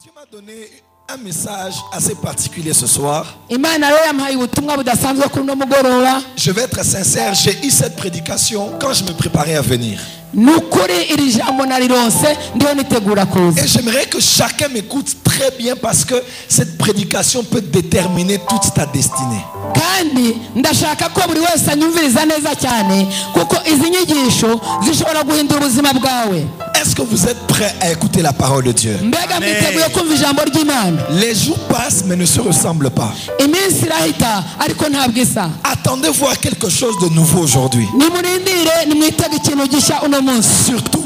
Dieu m'a donné un message assez particulier ce soir. Je vais être sincère, j'ai eu cette prédication quand je me préparais à venir. Et j'aimerais que chacun m'écoute très bien parce que cette prédication peut déterminer toute ta destinée. Est-ce que vous êtes prêts à écouter la parole de Dieu? Amen. Les jours passent mais ne se ressemblent pas. Attendez voir quelque chose de nouveau aujourd'hui. Surtout,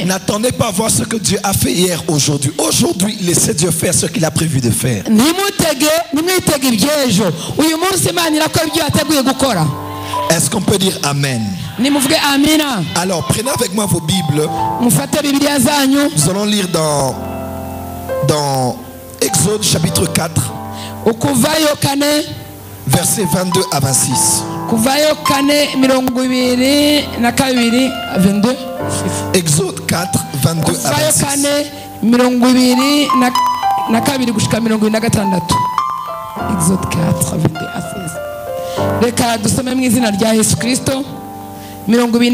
n'attendez pas à voir ce que Dieu a fait hier, aujourd'hui. Aujourd'hui, laissez Dieu faire ce qu'il a prévu de faire. Est-ce qu'on peut dire Amen? Alors, prenez avec moi vos Bibles. Nous allons lire dans Exode chapitre 4, versets 22 à 26. Exode 4, 22 à 26. Exode 4, 22 à 26. Reka dusome mu izina rya Yesu Kristo. 22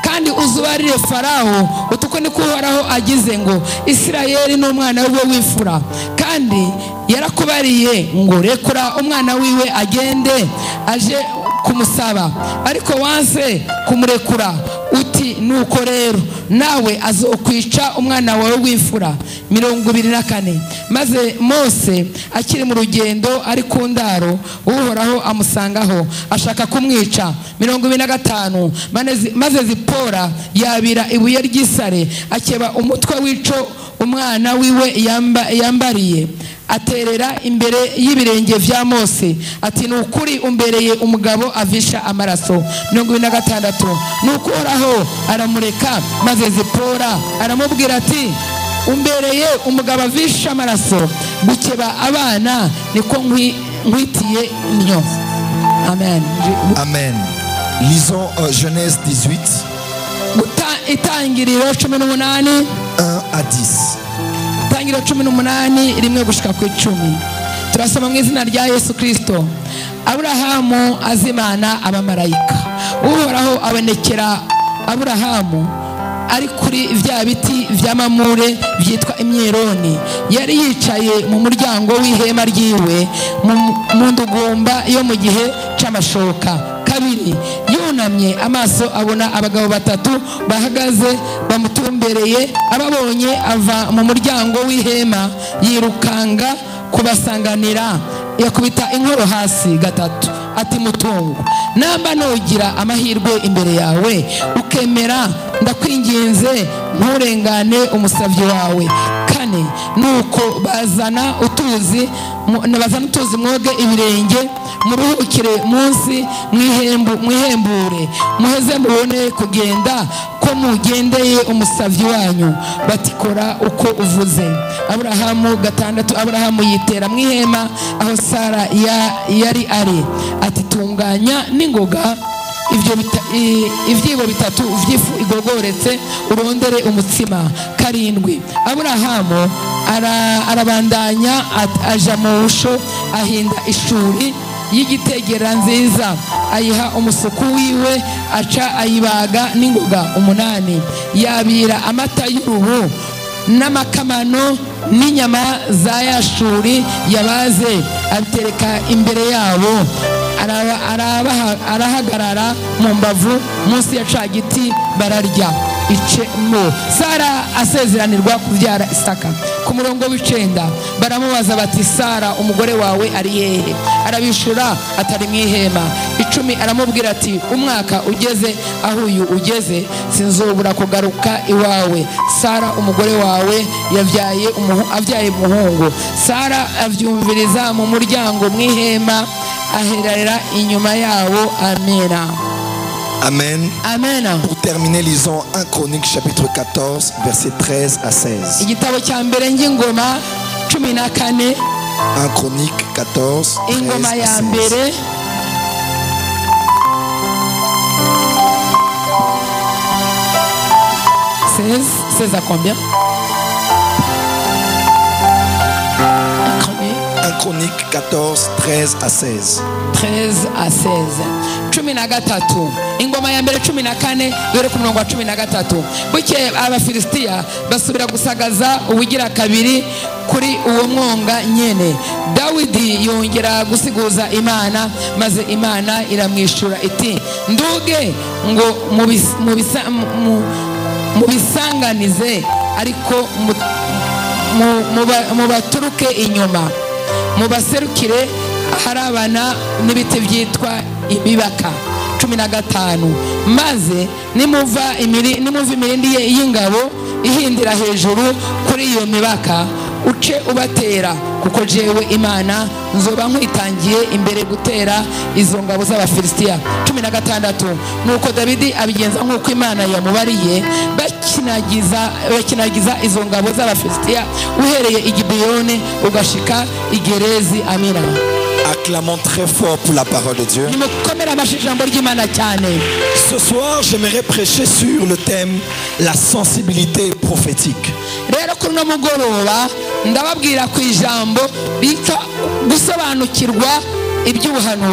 kandi uzubarire Farawo utuko niko Uhoraho agize ngo Isirayeli n'umwana we w'imfura kandi yarakubariye ngo rekura umwana wiwe agende aje kumusaba ariko wanse kumurekura uti nuko rero nawe azokwica umwana wawe w'imfura. 24 maze Mose akiri mu rugendo ari ku ndaro Uhoraho amusangaho ashaka kumwica. 25 maze Zipora yabira ibuye ry'isare akeba umutwe w'ico umwana wiwe yambariye aterera imbere y'ibirenge vya Mose ati nukuri umbereye umugabo avisha amaraso. 26 nuko Uhoraho aramureka maze Zipora aramubwira ati umbereye umugabo avisha amaraso gukeba abana niko nkwitiye nyo. Amen. Amen. Lisons Genèse 18. Itangiriro 18 1 à 10. Itangiriro 18 rimwe gushika ku 10. Turasoma mu izina rya Yesu Kristo. Aburahamu azimana abamarayika. Uhoraho abonekera Aburahamu ari kuri vya biti vya Mamure vyitwa imyeroni. Yari yicaye mu muryango w'ihema ryiwe mu ndugumba yo mu gihe c'amashoka. Kabiri yunamye amaso abona abagabo batatu bahagaze bamutumbereye. Ababonye ava mu muryango w'ihema yirukanga kubasanganira yakubita inkoro hasi gatatu ati mutungo namba nogira amahirwe imbere yawe ukemera ndakwinginze nturengane umusavyi wawe. Kane nuko bazana utuzi mwoge ibirenge muruhukire munsi mwihembure muheze mubone kugenda ko mugendeye umusavyi wanyu. Batikora uko uvuze. Aburahamu 6 Aburahamu yitera mwihema aho Sara yari ari ati tunganya n'ingoga ivyibo bitatu vyifu igogoretse urondere umutsima. 7 Aburahamu arabandanya aja mu busho ahinda ishuri y'igitegera nziza ayiha umusuku wiwe aca ayibaga n'ingoga. 8 yabira amata y'uruhu n'amakamano n'inyama za yashuri yabaze abitereka imbere yabo. Arahagarara mu mbavu munsi ya cagiti bararya icemo. Sara asezeranirwa kuvyara Isaka. Ku murongo w'icenda baramubaza bati Sara umugore wawe ari hehe? Arabishura atari mwihema. 10 aramubwira ati umwaka ugeze aho uyu ugeze sinzobura kugaruka iwawe. Sara umugore wawe avyaye umuhungu. Sara avyumviriza mu muryango mwihema aherera inyuma yawo. Amena. Amen. Amen. Pour terminer, lisons 1 Chronique chapitre 14 versets 13 à 16. Igitabo cya mbere ngingoma 14. 1 Chronique 14 ingoma ya mbere 16 à combien? Chroniques 14, 13 à 16. 13 à 16. Cumi na gatatu. Ingoma ya mbere 14 dore ku murongo wa 13. Bukeye abafilisitiya basubira gusagaza ubugira kabiri kuri uwo mwonga nyene. Dawidi yongera gusiguza Imana, maze Imana iramwishura iti nduge ngo mubisanganize ariko mubaturuke inyuma, mubaserukire harabana n'ibiti byitwa imibaka. 15. Maze nimuva imirindi y'ingabo ihindira hejuru kuri iyo mibaka, uce ubatera, kuko jewe Imana nzoba nkwitangiye imbere gutera izo ngabo z'abafilisitiya. 16. Nuko Dawidi abigenza nk'uko Imana yamubariye, bakinagiza izo ngabo z'abafilisitiya uhereye i Gibeyoni ugashika i Gerezi. Amina. Acclamons très fort pour la parole de Dieu. Ce soir, j'aimerais prêcher sur le thème la sensibilité prophétique.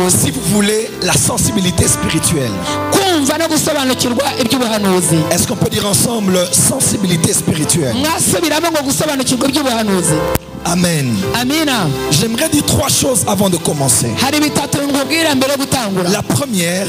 Si vous voulez la sensibilité spirituelle. Est-ce qu'on peut dire ensemble sensibilité spirituelle? Amen. Amina. J'aimerais dire 3 choses avant de commencer. La première,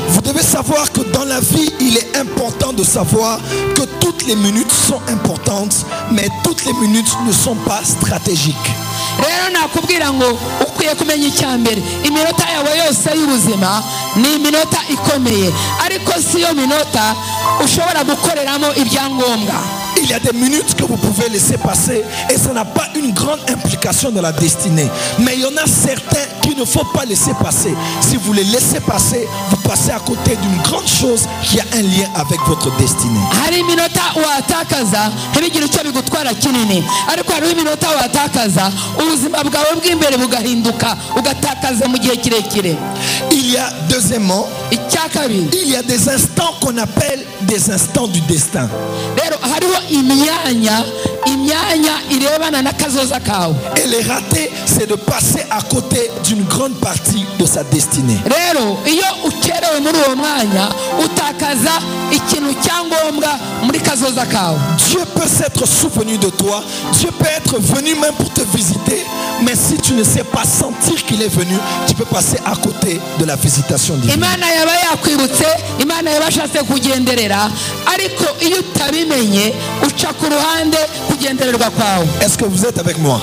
vous devez savoir que dans la vie, il est important de savoir que toutes les minutes sont importantes, mais toutes les minutes ne sont pas stratégiques. Rero nakubwira ngo ukwiye kumenya icyambere iminota yawe yose y'ubuzima ni iminota ikomeye, ariko siyo minota ushobora gukoreramo ibyangombwa. Il y a des minutes que vous pouvez laisser passer et ça n'a pas une grande implication dans la destinée. Mais il y en a certains qu'il ne faut pas laisser passer. Si vous les laissez passer, vous passez à côté d'une grande chose qui a un lien avec votre destinée. Il y a deuxièmement, il y a des instants qu'on appelle des instants du destin. Et les ratés, c'est de passer à côté d'une grande partie de sa destinée. Dieu peut s'être souvenu de toi, Dieu peut être venu même pour te visiter, mais si tu ne sais pas sentir qu'il est venu, tu peux passer à côté de la visitation divine. Est-ce que vous êtes avec moi?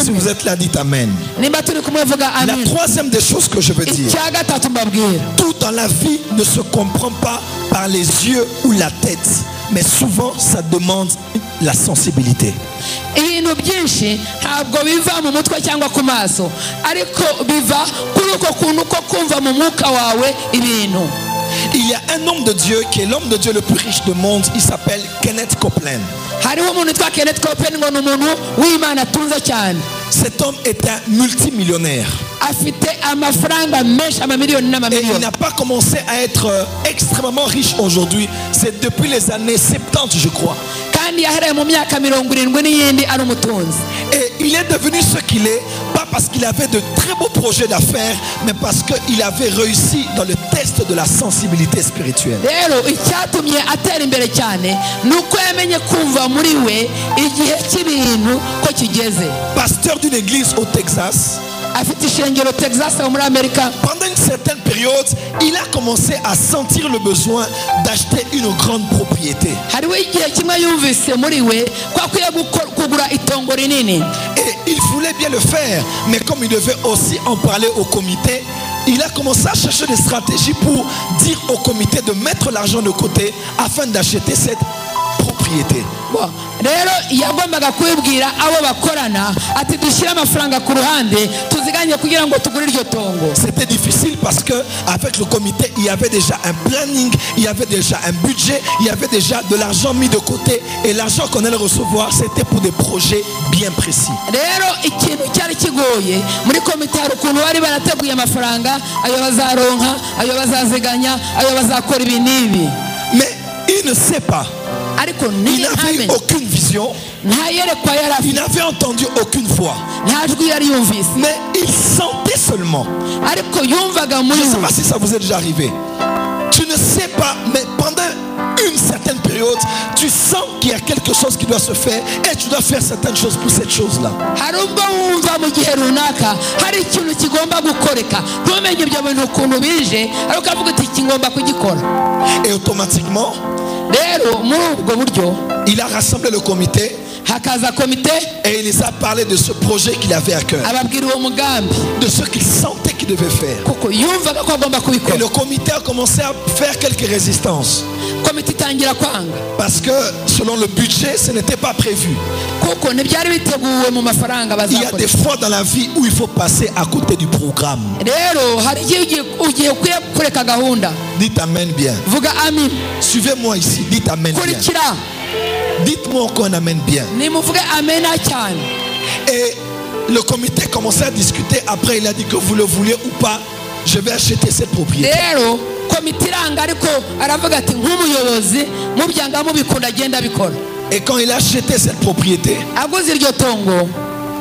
Si vous êtes là, dites Amen. La troisième des choses que je veux dire, tout dans la vie ne se comprend pas par les yeux ou la tête, mais souvent ça demande la sensibilité. Il y a un homme de Dieu qui est l'homme de Dieu le plus riche du monde. Il s'appelle Kenneth Copeland. Cet homme est un multimillionnaire. Et il n'a pas commencé à être extrêmement riche aujourd'hui. C'est depuis les années 70, je crois. Et il est devenu ce qu'il est, pas parce qu'il avait de très beaux projets d'affaires, mais parce qu'il avait réussi dans le test de la sensibilité spirituelle. Pasteur d'une église au Texas. Pendant une certaine période, il a commencé à sentir le besoin d'acheter une grande propriété. Et il voulait bien le faire, mais comme il devait aussi en parler au comité, il a commencé à chercher des stratégies pour dire au comité de mettre l'argent de côté afin d'acheter cette propriété. C'était difficile parce que avec le comité il y avait déjà un planning, il y avait déjà un budget, il y avait déjà de l'argent mis de côté, et l'argent qu'on allait recevoir c'était pour des projets bien précis. Mais il ne sait pas, il n'avait aucune vision. Il n'avait entendu aucune voix. Mais il sentait seulement. Je ne sais pas si ça vous est déjà arrivé. Tu ne sais pas, mais pendant une certaine période, tu sens qu'il y a quelque chose qui doit se faire et tu dois faire certaines choses pour cette chose-là. Et automatiquement, il a rassemblé le comité et il les a parlé de ce projet qu'il avait à cœur, de ce qu'il sentait qu'il devait faire. Et le comité a commencé à faire quelques résistances parce que selon le budget, ce n'était pas prévu. Il y a des fois dans la vie où il faut passer à côté du programme. Dites amen bien. Suivez-moi ici, dites amen bien. Dites-moi encore un amen bien. Et le comité commençait à discuter. Après, il a dit que vous le voulez ou pas, je vais acheter cette propriété. Et quand il a acheté cette propriété,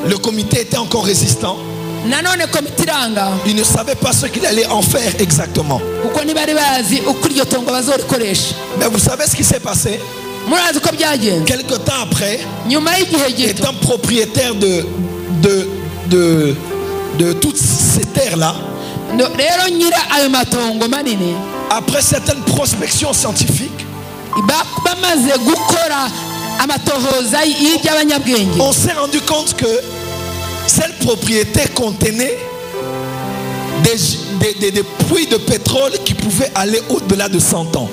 le comité était encore résistant. Il ne savait pas ce qu'il allait en faire exactement. Mais vous savez ce qui s'est passé? Quelque temps après, étant propriétaire de toutes ces terres-là, après certaines prospections scientifiques, on s'est rendu compte que cette propriété contenait des puits de pétrole qui pouvaient aller au-delà de 100 ans.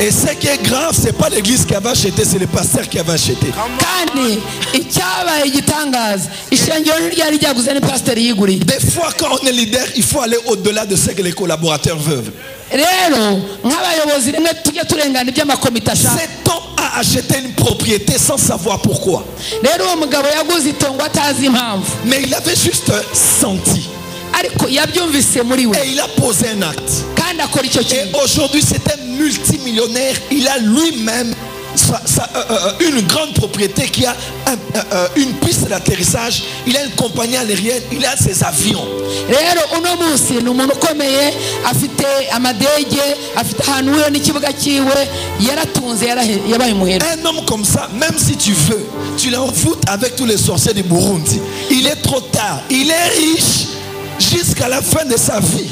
Et ce qui est grave, ce n'est pas l'église qui avait acheté, c'est le pasteur qui avait acheté. Des fois, quand on est leader, il faut aller au-delà de ce que les collaborateurs veulent. Cet homme a acheté une propriété sans savoir pourquoi. Mais il avait juste senti. Et il a posé un acte. Et aujourd'hui, c'est un multimillionnaire. Il a lui-même une grande propriété qui a une piste d'atterrissage. Il a une compagnie aérienne. Il a ses avions. Un homme comme ça, même si tu veux, tu l'envoûtes avec tous les sorciers du Burundi. Il est trop tard. Il est riche jusqu'à la fin de sa vie.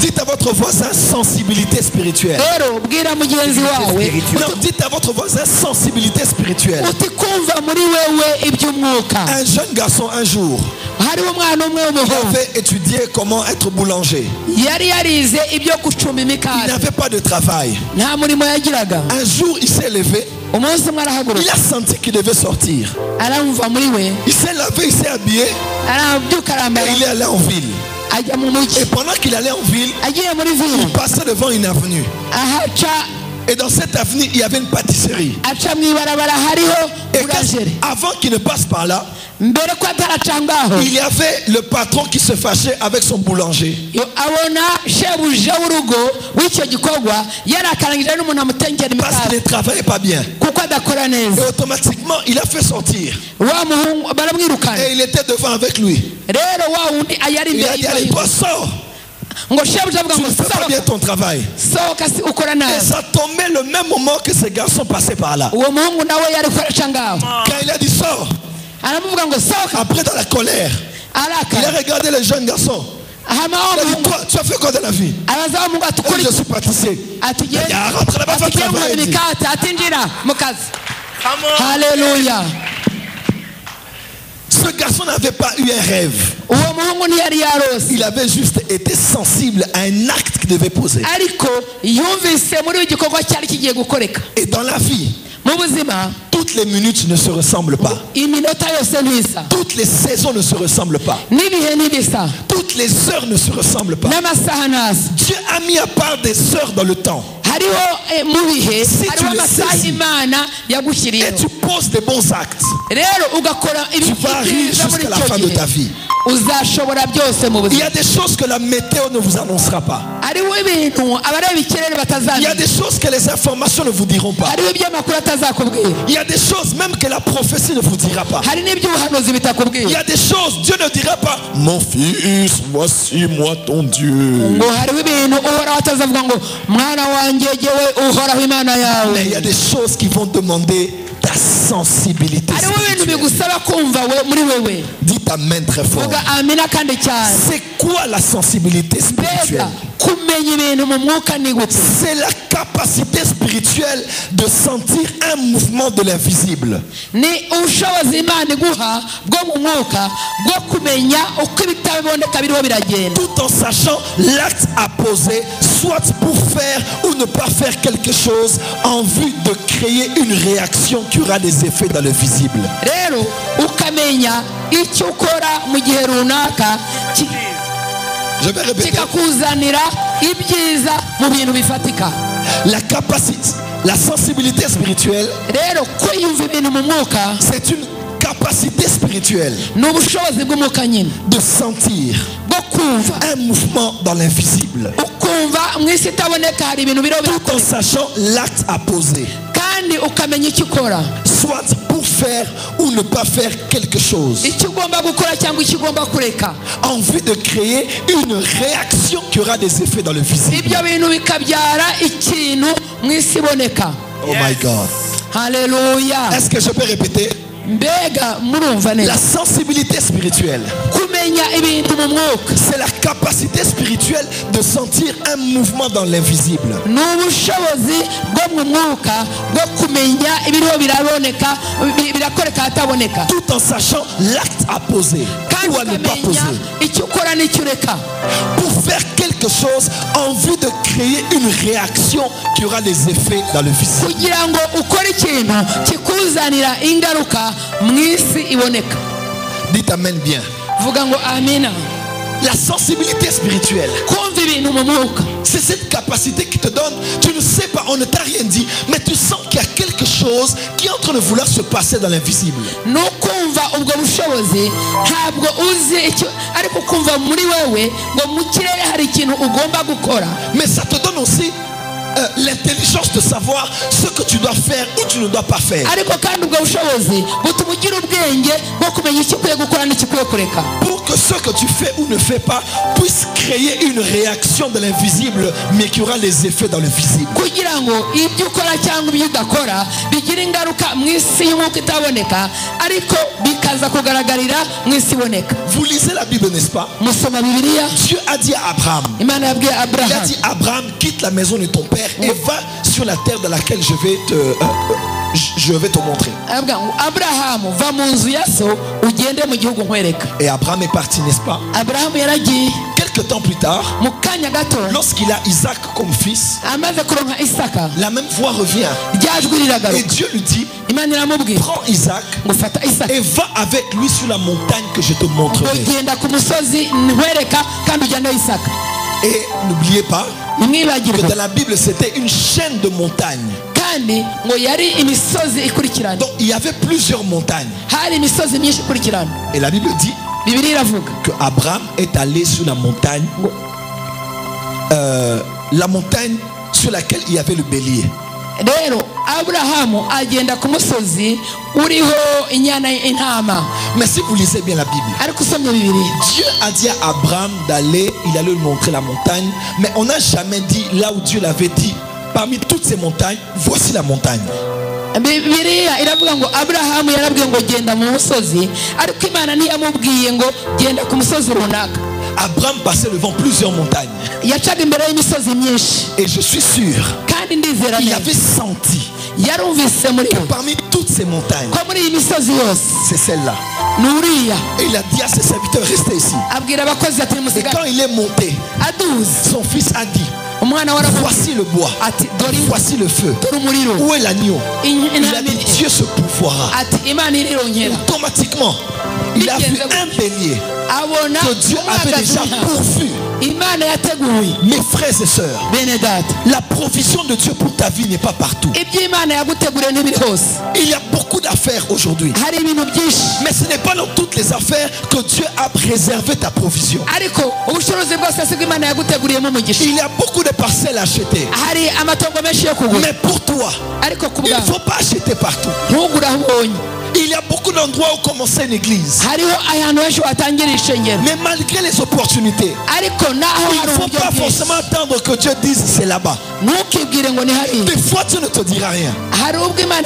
Dites à votre voisin sensibilité spirituelle. Non, dites à votre voisin sensibilité spirituelle. Un jeune garçon un jour, il avait étudié comment être boulanger. Il n'avait pas de travail. Un jour il s'est levé. Il a senti qu'il devait sortir. Il s'est lavé, il s'est habillé et il est allé en ville. Et pendant qu'il allait en ville, il passait devant une avenue. Et dans cette avenue, il y avait une pâtisserie. Et avant qu'il ne passe par là, il y avait le patron qui se fâchait avec son boulanger. Parce qu'il ne travaillait pas bien. Et automatiquement, il a fait sortir. Et il était devant avec lui. Il a dit, allez, toi, sors. Tu ne fais pas bien ton travail. Et ça tombait le même moment que ce garçon passait par là. Quand il a dit sors, après dans la colère, il a regardé le jeune garçon. Il a dit, toi, tu as fait quoi dans la vie? Je suis pâtissier. Il a dit, rentre là-bas, va travailler. Alléluia. Ce garçon n'avait pas eu un rêve. Il avait juste été sensible à un acte qu'il devait poser. Et dans la vie, toutes les minutes ne se ressemblent pas. Toutes les saisons ne se ressemblent pas. Toutes les heures ne se ressemblent pas. Dieu a mis à part des heures dans le temps. si tu le saisis et tu poses des bons actes, tu vas arriver jusqu'à la fin de ta vie. Il y a des choses que la météo ne vous annoncera pas. Il y a des choses que les informations ne vous diront pas. Il y a des choses même que la prophétie ne vous dira pas. Il y a des choses, Dieu ne dira pas: mon fils, voici moi ton Dieu. Mais il y a des choses qui vont demander ta sensibilité spirituelle. Dites amen très fort. C'est quoi la sensibilité spirituelle? C'est la capacité spirituelle de sentir un mouvement de l'invisible. Tout en sachant l'acte à poser, soit pour faire ou ne pas faire quelque chose, en vue de créer une réaction qui aura des effets dans le visible. Je vais répéter. La capacité, la sensibilité spirituelle, c'est une capacité spirituelle de sentir un mouvement dans l'invisible, tout en sachant l'acte à poser, soit pour faire ou ne pas faire quelque chose, en vue de créer une réaction qui aura des effets dans le visible. Oh my God. Alléluia. Est-ce que je peux répéter? La sensibilité spirituelle, c'est la capacité spirituelle de sentir un mouvement dans l'invisible, tout en sachant l'acte à poser ou à ne pas poser, pour faire quelque chose en vue de créer une réaction qui aura des effets dans le visible. Dites amen bien. La sensibilité spirituelle, c'est cette capacité qui te donne, tu ne sais pas, on ne t'a rien dit, mais tu sens qu'il y a quelque chose qui est en train de vouloir se passer dans l'invisible. Mais ça te donne aussi l'intelligence de savoir ce que tu dois faire ou tu ne dois pas faire, pour que ce que tu fais ou ne fais pas puisse créer une réaction de l'invisible, mais qui aura les effets dans le visible. Vous lisez la Bible, n'est-ce pas? Dieu a dit à Abraham, il a dit: Abraham, quitte la maison de ton père et va sur la terre dans laquelle je vais te montrer. Et Abraham est parti, n'est-ce pas? Quelques temps plus tard, lorsqu'il a Isaac comme fils, la même voix revient et Dieu lui dit: prends Isaac et va avec lui sur la montagne que je te montrerai. Et n'oubliez pas que dans la Bible c'était une chaîne de montagnes. Donc il y avait plusieurs montagnes. Et la Bible dit que Abraham est allé sur la montagne sur laquelle il y avait le bélier. Mais si vous lisez bien la Bible, Dieu a dit à Abraham d'aller, il allait lui montrer la montagne, mais on n'a jamais dit là où Dieu l'avait dit: parmi toutes ces montagnes, voici la montagne. Abraham passait devant plusieurs montagnes. Et je suis sûr qu'il avait senti que parmi toutes ces montagnes, c'est celle-là. Et il a dit à ses serviteurs: restez ici. Et quand il est monté, son fils a dit: voici le bois, voici le feu, où est l'agneau? Il a dit: Dieu se pourvoira. Automatiquement, il a a vu un bélier que Dieu avait déjà pourvu. Mes frères et sœurs, la provision de Dieu pour ta vie n'est pas partout. Il y a beaucoup d'affaires aujourd'hui, mais ce n'est pas dans toutes les affaires que Dieu a préservé ta provision. Il y a beaucoup de parcelles achetées, mais pour toi, il ne faut pas acheter partout. Il y a beaucoup d'endroits où commencer une église, mais malgré les opportunités, il ne faut pas forcément attendre que Dieu dise c'est là-bas. Des fois tu ne te diras rien.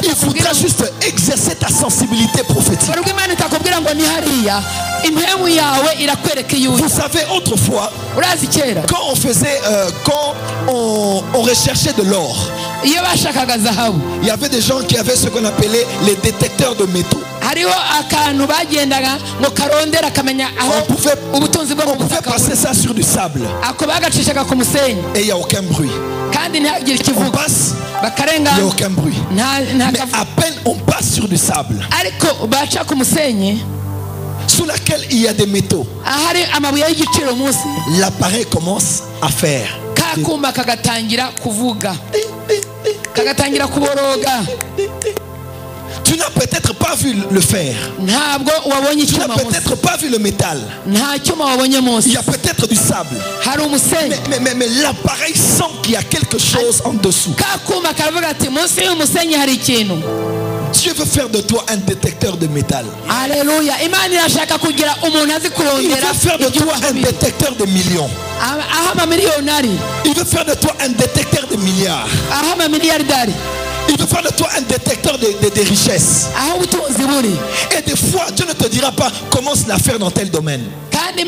Il faudra juste exercer ta sensibilité prophétique. Vous savez, autrefois, quand on faisait, quand on recherchait de l'or, il y avait des gens qui avaient ce qu'on appelait les détecteurs de métaux. On pouvait passer ça sur du sable et il n'y a aucun bruit. On passe, il n'y a aucun bruit. Mais à peine on passe sur du sable sous laquelle il y a des métaux, l'appareil commence à faire. Tu n'as peut-être pas vu le fer. Tu n'as peut-être pas vu le métal. Il y a peut-être du sable. Mais l'appareil sent qu'il y a quelque chose en dessous. Dieu veut faire de toi un détecteur de métal. Alléluia. Il veut faire de toi un détecteur de millions. Il veut faire de toi un détecteur de milliards. Il veut faire de toi un détecteur de richesses. Et des fois, Dieu ne te dira pas commence la faire dans tel domaine. Mais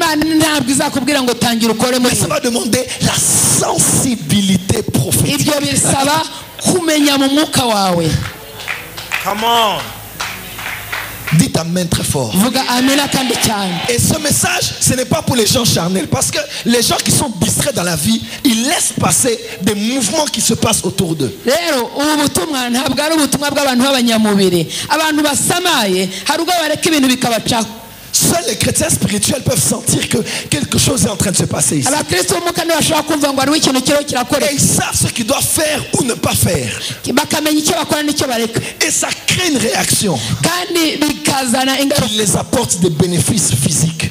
ça va demander la sensibilité prophétique. Come on. Dites amen très fort. Et ce message, ce n'est pas pour les gens charnels, parce que les gens qui sont distraits dans la vie, ils laissent passer des mouvements qui se passent autour d'eux. Seuls les chrétiens spirituels peuvent sentir que quelque chose est en train de se passer ici. Et ils savent ce qu'ils doivent faire ou ne pas faire. Et ça crée une réaction qui les apporte des bénéfices physiques.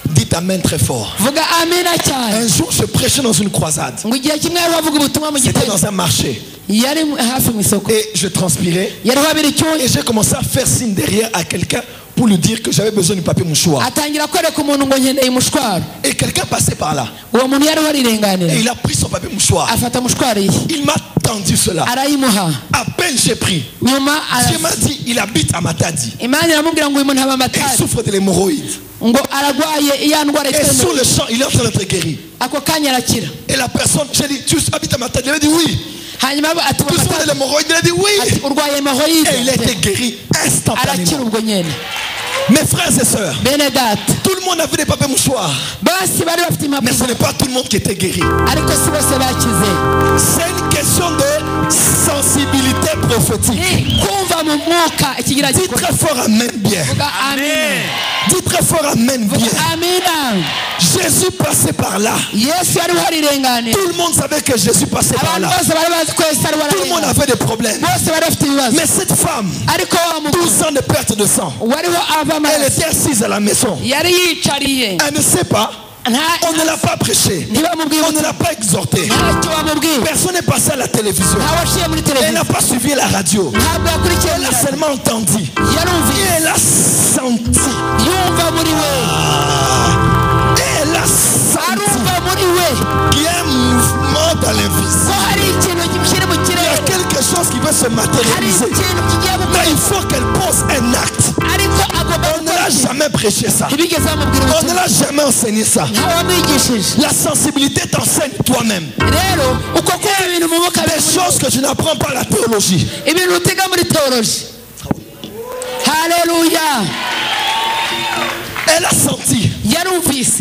Dites amen très fort. Un jour je prêchais dans une croisade. C'était dans un marché. Et je transpirais. Et j'ai commencé à faire signe derrière à quelqu'un pour lui dire que j'avais besoin du papier mouchoir. Et quelqu'un passait par là. Et il a pris son papier mouchoir. Il m'a tendu cela. À peine j'ai pris. Dieu m'a dit, il habite à Matadi. Et il souffre de l'hémorroïde. Et sur le champ, il est en train d'être guéri. Et la personne, j'ai dit, tu habites à Matadi? Il a dit oui. Tu souffres de l'hémorroïde? Il a dit oui. Et il a été guéri instantanément. Mes frères et sœurs, tout le monde a vu des papiers mouchoirs, mais ce n'est pas tout le monde qui était guéri. C'est une question de sensibilité prophétique. Dis très fort amen bien. Dis très fort amen bien. Jésus passait par là. Tout le monde savait que Jésus passait par là. Tout le monde avait des problèmes. Mais cette femme, 12 ans de perte de sang, elle était assise à la maison. Elle ne sait pas. On ne l'a pas prêché. On ne l'a pas exhorté. Personne n'est passé à la télévision. Elle n'a pas suivi la radio. Elle a seulement entendu. Et elle a senti. Elle a senti qu'il y a un mouvement dans l'invisible. Il y a quelque chose qui veut se matérialiser. Mais il faut qu'elle pose un acte. On ne l'a jamais prêché ça. On ne l'a jamais enseigné ça. La sensibilité t'enseigne toi-même. Des choses que tu n'apprends pas à la théologie. Alléluia. Elle a senti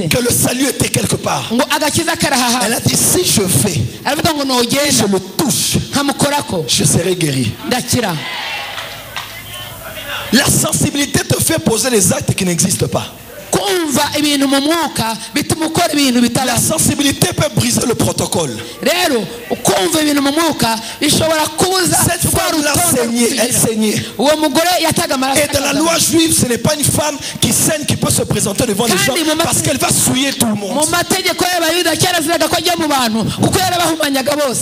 que le salut était quelque part. Elle a dit si je fais et je le touche, je serai guéri. La sensibilité te fait poser les actes qui n'existent pas. La sensibilité peut briser le protocole. Cette femme l'a saigné, elle saignait. Et dans la loi juive, ce n'est pas une femme qui saigne qui peut se présenter devant les gens parce qu'elle va souiller tout le monde.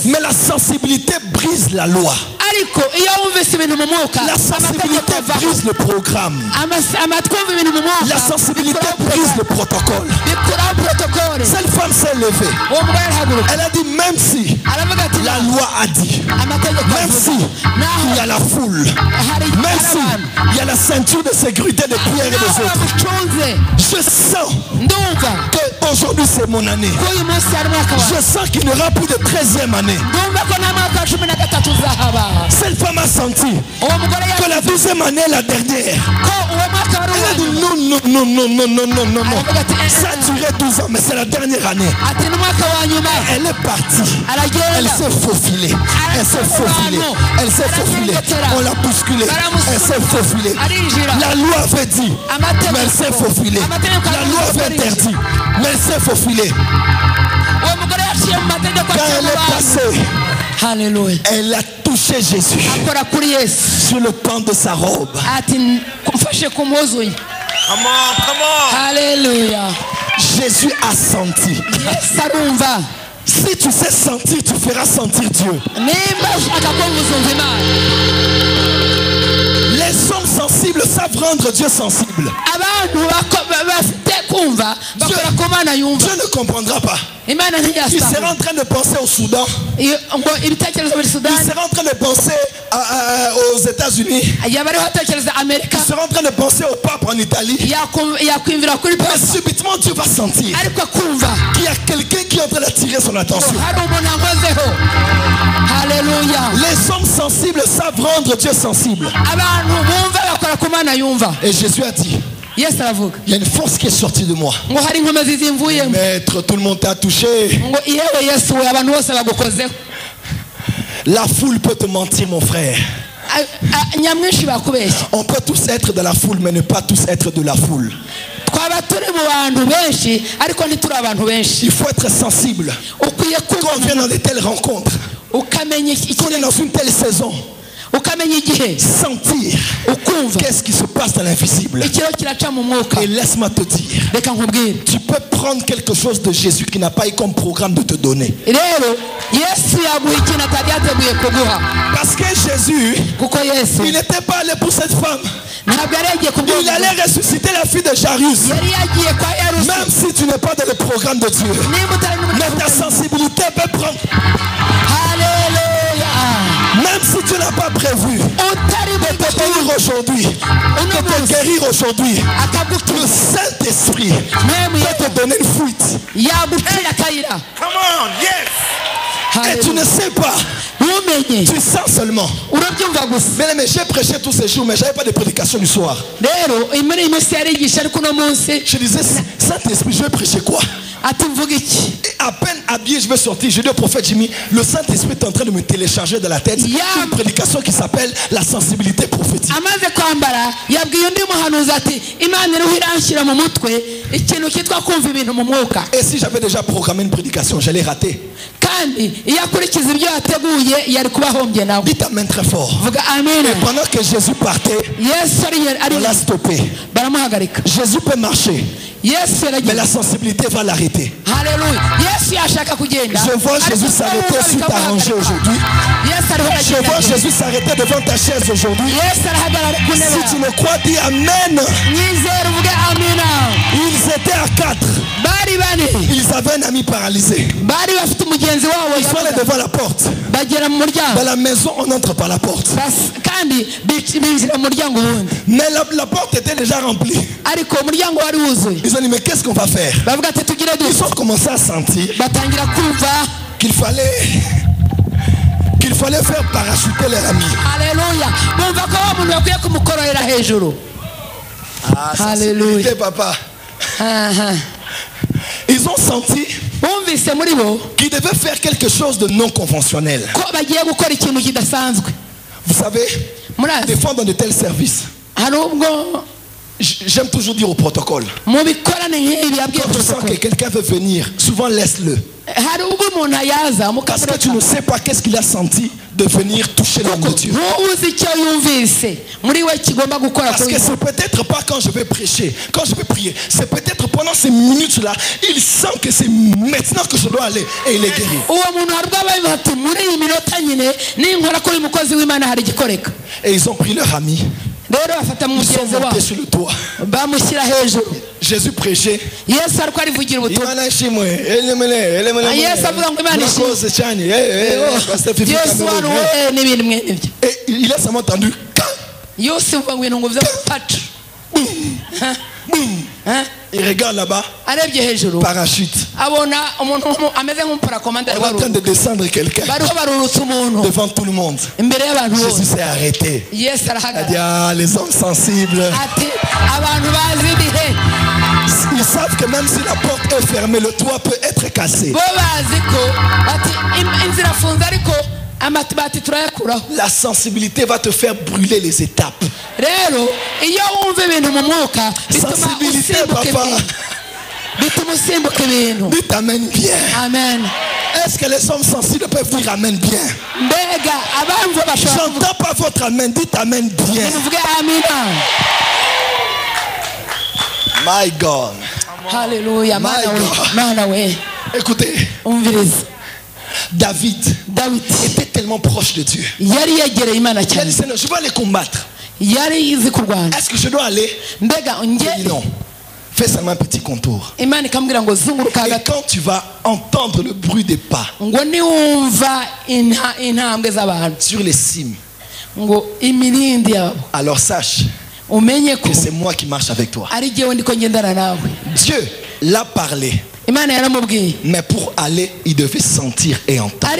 Mais la sensibilité brise la loi. La sensibilité brise le programme. La sensibilité brise le protocole. Cette femme s'est levée. Elle a dit, même si la loi a dit, même si il y a la foule, même si il y a la ceinture de sécurité de Pierre et des autres, je sens qu'aujourd'hui c'est mon année. Je sens qu'il n'y aura plus de 13e année. Cette femme a senti que la 12e année est la dernière. Elle a dit non. Ça a duré 12 ans, mais c'est la dernière année. Elle est partie. Elle s'est faufilée. On l'a bousculée. Elle s'est faufilée. La loi avait dit, mais elle s'est faufilée. La loi avait interdit, mais elle s'est faufilée. Quand elle est passée, Alléluia. Elle a touché Jésus sur le pan de sa robe. Alléluia. Jésus a senti. Si tu sais sentir, tu feras sentir Dieu. Les hommes sensibles savent rendre Dieu sensible. Dieu ne comprendra pas. Il sera en train de penser au Soudan. Il sera en train de penser aux États-Unis. Il sera en train de penser au pape en Italie. Mais subitement Dieu va sentir qu'il y a quelqu'un qui est en train d'attirer son attention. Alléluia. Les hommes sensibles savent rendre Dieu sensible. Et Jésus a dit, il y a une force qui est sortie de moi. Maître, tout le monde t'a touché. La foule peut te mentir, mon frère. On peut tous être de la foule, mais ne pas tous être de la foule. Il faut être sensible. Quand on vient dans de telles rencontres, quand on est dans une telle saison, sentir qu'est-ce qui se passe dans l'invisible. Et laisse-moi te dire, tu peux prendre quelque chose de Jésus qui n'a pas eu comme programme de te donner. Parce que Jésus, il n'était pas allé pour cette femme. Il allait ressusciter la fille de Jairus. Même si tu n'es pas dans le programme de Dieu, mais ta sensibilité peut prendre. Même si tu n'as pas prévu de te bénir aujourd'hui, de te guérir aujourd'hui, le Saint-Esprit peut te donner une fuite. Come on, yes. Et tu ne sais pas. Tu sens seulement. Mais j'ai prêché tous ces jours, mais je n'avais pas de prédication du soir. Je disais, Saint-Esprit, je vais prêcher quoi? Et à peine habillé, je vais sortir. Je dis au prophète Jimmy, le Saint-Esprit est en train de me télécharger de la tête une prédication qui s'appelle la sensibilité prophétique. Et si j'avais déjà programmé une prédication, je l'ai ratée. Dites amen très fort. Et pendant que Jésus partait, on l'a stoppé. Jésus peut marcher, mais la sensibilité va l'arrêter. Je vois Jésus s'arrêter sur ta rangée aujourd'hui. Je vois Jésus s'arrêter devant ta chaise aujourd'hui. Si tu le crois, dis amen. Ils étaient à 4. Ils avaient un ami paralysé. Ils sont allés devant la porte. Dans la maison, on entre par la porte. Mais la porte était déjà remplie. Ils ont dit, mais qu'est-ce qu'on va faire? Ils ont commencé à sentir qu'il fallait faire parachuter leur ami. Alléluia. Papa. Ils ont senti qu'ils devaient faire quelque chose de non conventionnel. Vous savez, des fois dans de tels services, J'aime toujours dire au protocole. Quand je sens que quelqu'un veut venir, souvent laisse-le. Parce que tu ne sais pas qu'est-ce qu'il a senti de venir toucher l'homme de Dieu. Parce que c'est peut-être pas quand je vais prêcher, quand je vais prier. C'est peut-être pendant ces minutes-là, il sent que c'est maintenant que je dois aller et il est guéri. Et ils ont pris leur ami. Ils sont montés sur le toit. Jésus prêchait. Et il a seulement entendu. Il regarde là-bas. Parachute. On est en train de descendre quelqu'un devant tout le monde. Jésus s'est arrêté. Il a dit, ah, les hommes sensibles. Ils savent que même si la porte est fermée, le toit peut être cassé. La sensibilité va te faire brûler les étapes. Sensibilité, papa. Dites amen bien. Amen. Est-ce que les hommes sensibles peuvent dire amen bien? J'entends pas votre amen. Dites amen bien. My God. Hallelujah. My God. Écoutez. David était tellement proche de Dieu. Il a dit, Seigneur, je vais aller combattre. Est-ce que je dois aller? Il dit non. Fais seulement un petit contour. Et quand tu vas entendre le bruit des pas sur les cimes, alors sache que c'est moi qui marche avec toi. Dieu l'a parlé. Mais pour aller, il devait sentir et entendre.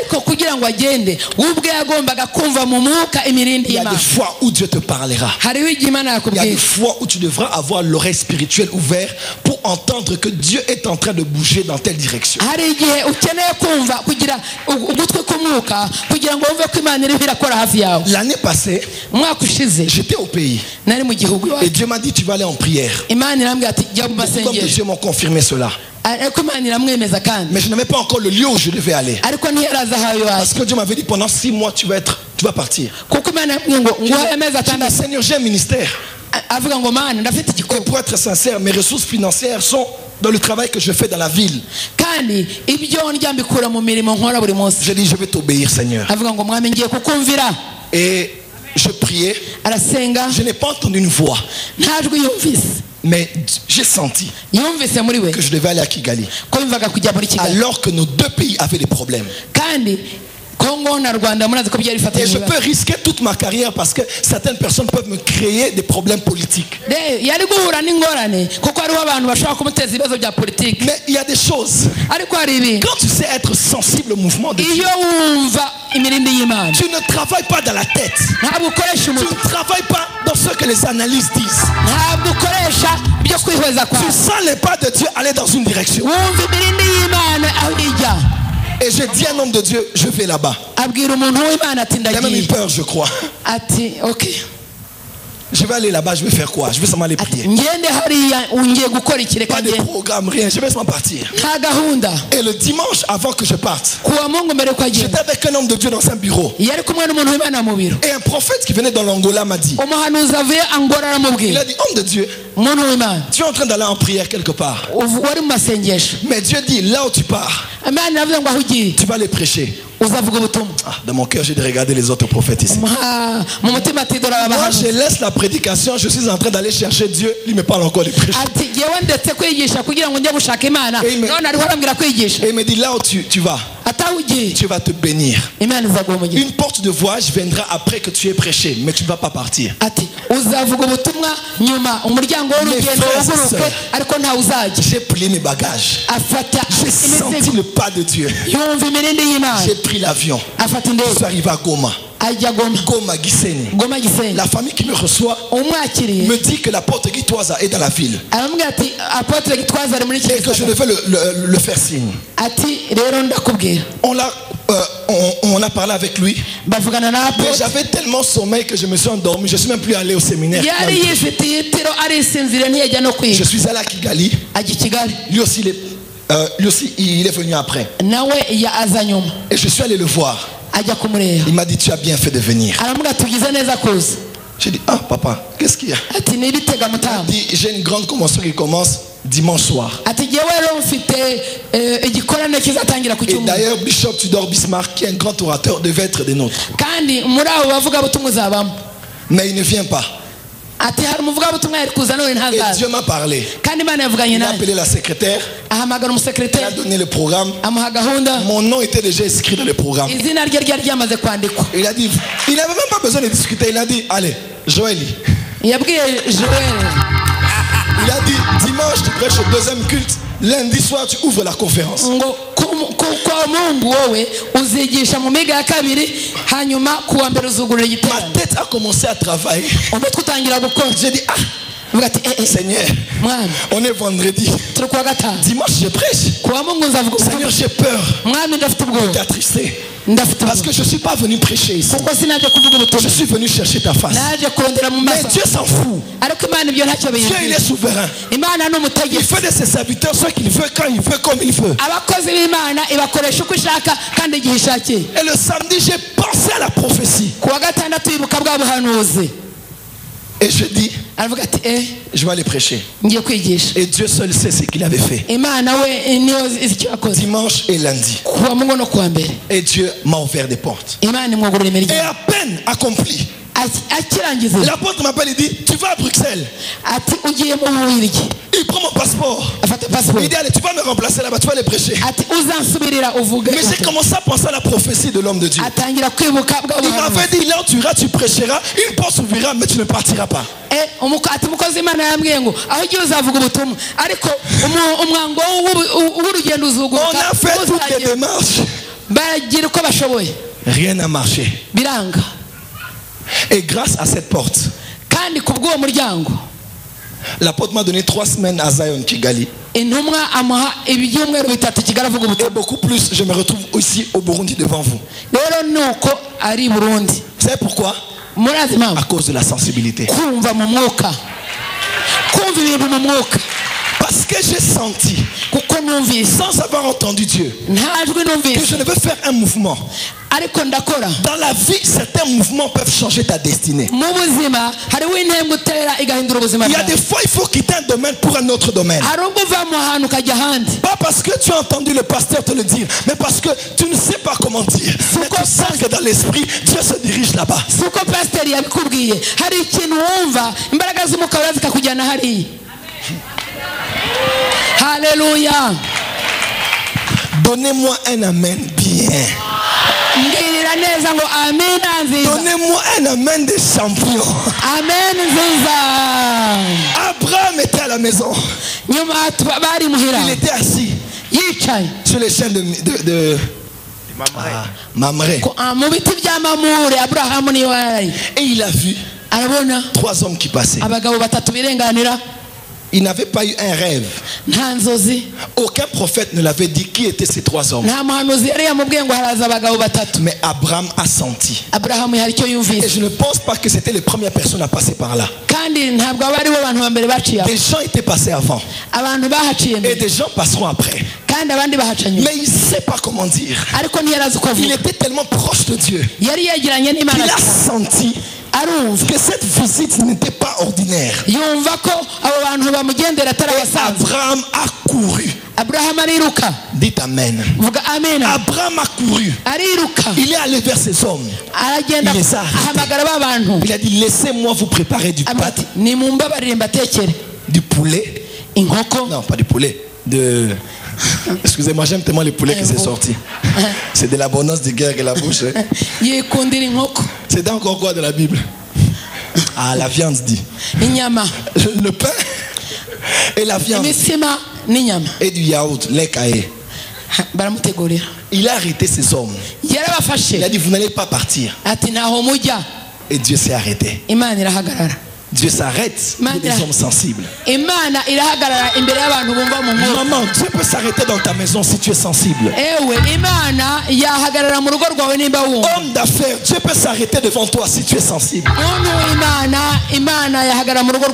Il y a des fois où Dieu te parlera. Il y a des fois où tu devras avoir l'oreille spirituelle ouverte pour entendre que Dieu est en train de bouger dans telle direction. L'année passée, j'étais au pays. Et Dieu m'a dit, tu vas aller en prière. Beaucoup de Dieu m'ont confirmé cela. Mais je n'avais pas encore le lieu où je devais aller. Parce que Dieu m'avait dit, pendant 6 mois, tu vas partir. Seigneur, j'ai un ministère. Et pour être sincère, mes ressources financières sont dans le travail que je fais dans la ville. J'ai dit, je vais t'obéir, Seigneur. Et je priais. Je n'ai pas entendu une voix. Mais j'ai senti que je devais aller à Kigali. Alors que nos deux pays avaient des problèmes. Et je peux risquer toute ma carrière parce que certaines personnes peuvent me créer des problèmes politiques. Mais il y a des choses. Quand tu sais être sensible au mouvement de Dieu, tu ne travailles pas dans la tête. Tu ne travailles pas dans ce que les analystes disent. Tu sens les pas de Dieu aller dans une direction. Et je dis à un homme de Dieu, je vais là-bas. Il a même eu peur, je crois. Je vais aller là-bas, je vais faire quoi? Je vais seulement aller prier. Pas de programme, rien, je vais seulement partir. Et le dimanche, avant que je parte, j'étais avec un homme de Dieu dans un bureau. Et un prophète qui venait dans l'Angola m'a dit, il a dit, homme de Dieu, tu es en train d'aller en prière quelque part. Mais Dieu dit, là où tu pars, tu vas aller prêcher. Dans mon cœur, j'ai de regarder les autres prophètes ici. Moi, je laisse la prédication, je suis en train d'aller chercher Dieu, il me parle encore de prêcher. Et il me dit, là où tu vas, Dieu va te bénir. Une porte de voyage viendra après que tu aies prêché, mais tu ne vas pas partir. J'ai plié mes bagages. J'ai senti le pas de Dieu. J'ai pris l'avion. Je suis arrivé à Goma. Goma Gisenyi. La famille qui me reçoit me dit que l'apôtre Gitwaza est dans la ville et que je devais le faire signe. On a parlé avec lui, mais j'avais tellement sommeil que je me suis endormi. Je ne suis même plus allé au séminaire. Je suis allé à Kigali. Lui aussi il est venu après. Et je suis allé le voir. Il m'a dit: tu as bien fait de venir. J'ai dit: ah papa, qu'est-ce qu'il y a? Il a dit: j'ai une grande convention qui commence dimanche soir. Et d'ailleurs Bishop Tudor Bismarck, qui est un grand orateur, devait être des nôtres. Mais il ne vient pas. Et Dieu m'a parlé. Il a appelé la secrétaire. Il a donné le programme. Mon nom était déjà inscrit dans le programme. Il a dit, il n'avait même pas besoin de discuter. Il a dit: allez, Joël. Il a dit: dimanche tu prêches au deuxième culte, lundi soir tu ouvres la conférence. Ma tête a commencé à travailler. J'ai dit: ah Seigneur, on est vendredi, dimanche je prêche. Seigneur, j'ai peur de t'attrisser, parce que je ne suis pas venu prêcher ici. Je suis venu chercher ta face. Mais Dieu s'en fout. Dieu, il est souverain. Il fait de ses serviteurs ce qu'il veut, quand il veut, comme il veut. Et le samedi, j'ai pensé à la prophétie. Et je dis: je vais aller prêcher. Et Dieu seul sait ce qu'il avait fait. Dimanche et lundi. Et Dieu m'a ouvert des portes. Et à peine accompli, l'apôtre m'appelle et dit: tu vas à Bruxelles. Il prend mon passeport. Il dit: allez, tu vas me remplacer là-bas, tu vas aller prêcher. Mais j'ai commencé à penser à la prophétie de l'homme de Dieu. Il m'avait dit: là où tu iras, tu prêcheras, une porte s'ouvrira, mais tu ne partiras pas. On a fait toutes les démarches. Rien n'a marché. Et grâce à cette porte, l'apôtre m'a donné 3 semaines à Zion Kigali. Et beaucoup plus, je me retrouve aussi au Burundi devant vous. Vous savez pourquoi? À cause de la sensibilité. Parce que j'ai senti, sans avoir entendu Dieu, que je devais faire un mouvement. Dans la vie, certains mouvements peuvent changer ta destinée. Il y a des fois, il faut quitter un domaine pour un autre domaine. Pas parce que tu as entendu le pasteur te le dire, mais parce que tu ne sais pas comment dire. Mais tu sens que dans l'esprit, Dieu se dirige là-bas. Alléluia. Donnez-moi un amen bien. Donnez-moi un amen de champion. Amen. Abraham était à la maison. Il était assis sur les chaînes de Mamré. Et il a vu 3 hommes qui passaient. Il n'avait pas eu un rêve. Aucun prophète ne l'avait dit qui étaient ces 3 hommes. Mais Abraham a senti. Et je ne pense pas que c'était les premières personnes à passer par là. Des gens étaient passés avant. Et des gens passeront après. Mais il ne sait pas comment dire. Il était tellement proche de Dieu. Il a senti que cette visite n'était pas ordinaire. Et Abraham a couru. Dites amen. Abraham a couru. Il est allé vers ces hommes. Il les a arrêtés. Il a dit: laissez-moi vous préparer du pâté. Du poulet. Non, pas du poulet. Excusez-moi, j'aime tellement les poulets qui sont sortis. C'est de l'abondance de guerre et la bouche. C'est encore quoi de la Bible? Ah, la viande dit. Le pain et la viande. Et du yaourt, lait caillé. Il a arrêté ces hommes. Il a dit, vous n'allez pas partir. Et Dieu s'est arrêté. Dieu s'arrête pour des hommes sensibles. Maman, Dieu peut s'arrêter dans ta maison si tu es sensible. Homme d'affaires, Dieu peut s'arrêter devant toi si tu es sensible.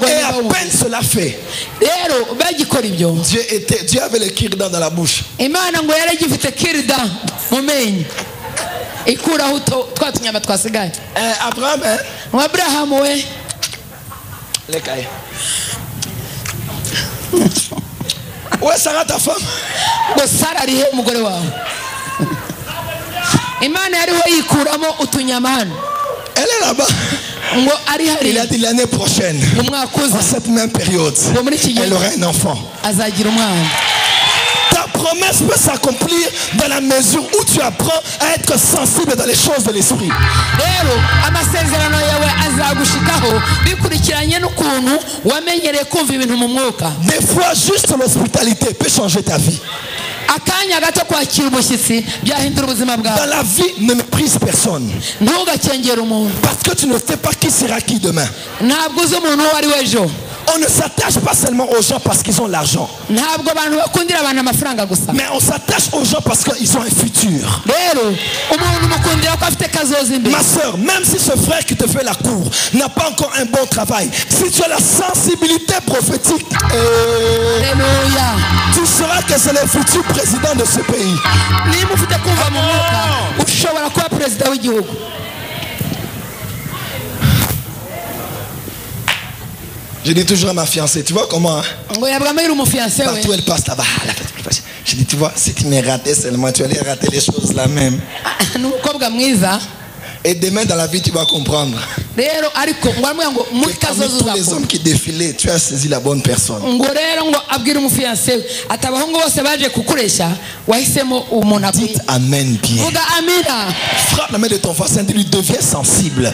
Et à peine cela fait, Dieu avait le kirdan dans la bouche. Abraham, les cahiers. Où est Sarah, ta femme? Elle est là-bas. Il a dit l'année prochaine, à cette même période, elle aura un enfant. Ta promesse peut s'accomplir dans la mesure où tu apprends à être sensible dans les choses de l'esprit. Des fois, juste l'hospitalité peut changer ta vie. Dans la vie, ne méprise personne. Parce que tu ne sais pas qui sera qui demain. On ne s'attache pas seulement aux gens parce qu'ils ont l'argent. Mais on s'attache aux gens parce qu'ils ont un futur. Ma soeur, même si ce frère qui te fait la cour n'a pas encore un bon travail, si tu as la sensibilité prophétique, tu sauras que c'est le futur président de ce pays. Je dis toujours à ma fiancée, tu vois comment hein? Partout elle passe là-bas. Je dis, tu vois, si tu me ratais seulement, tu allais rater les choses là même. Et demain dans la vie, tu vas comprendre. Parmi tous les hommes qui défilaient, tu as saisi la bonne personne. Dites Amen bien. Frappe la main de ton voisin et lui deviens sensible.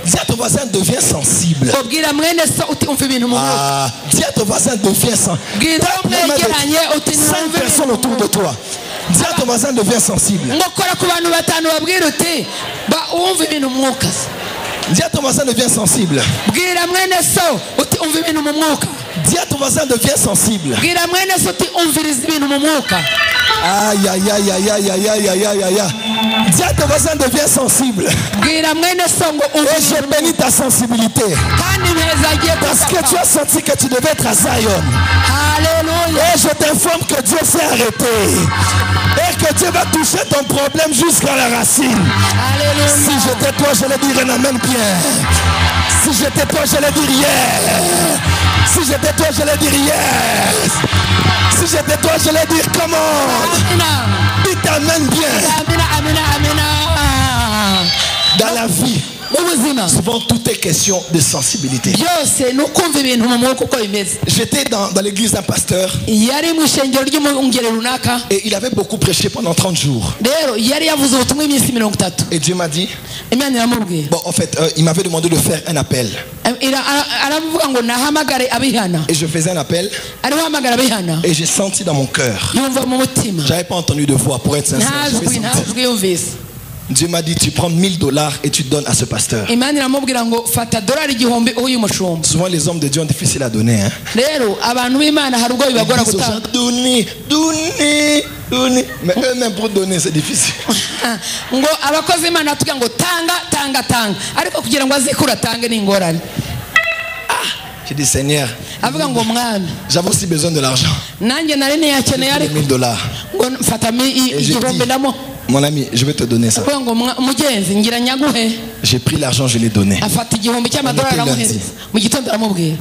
Dis à ton voisin, deviens sensible. Ah, dis à ton voisin, deviens sensible. 5 personnes autour de toi. Dis à ton voisin, deviens sensible. Dis à ton voisin, deviens sensible. Dis à ton voisin, deviens sensible. Aïe, aïe, aïe, aïe, aïe, aïe, aïe, aïe, aïe, aïe. Dis à ton voisin, deviens sensible. Et je bénis ta sensibilité. Parce que tu as senti que tu devais être à Zion. Et je t'informe que Dieu s'est arrêté. Et que Dieu va toucher ton problème jusqu'à la racine. Si j'étais toi, je le dirais amen bien. Si j'étais toi, je le dirais yes. Si j'étais toi, je le dirais yes. Si j'étais toi, je le dirais comment. Dites amen bien. Dans la vie, souvent tout est question de sensibilité. J'étais dans l'église d'un pasteur et il avait beaucoup prêché pendant 30 jours. Et Dieu m'a dit, bon en fait il m'avait demandé de faire un appel. Et je faisais un appel et j'ai senti dans mon cœur, j'avais pas entendu de voix pour être sincère. Dieu m'a dit, tu prends $1000 et tu donnes à ce pasteur. Souvent les hommes de Dieu ont difficile à donner. Hein? Donnez. Mais eux-mêmes pour donner c'est difficile. J'ai dit Seigneur, j'avais aussi besoin de l'argent. $1000. Et j'ai dit, mon ami, je vais te donner ça. J'ai pris l'argent, je l'ai donné.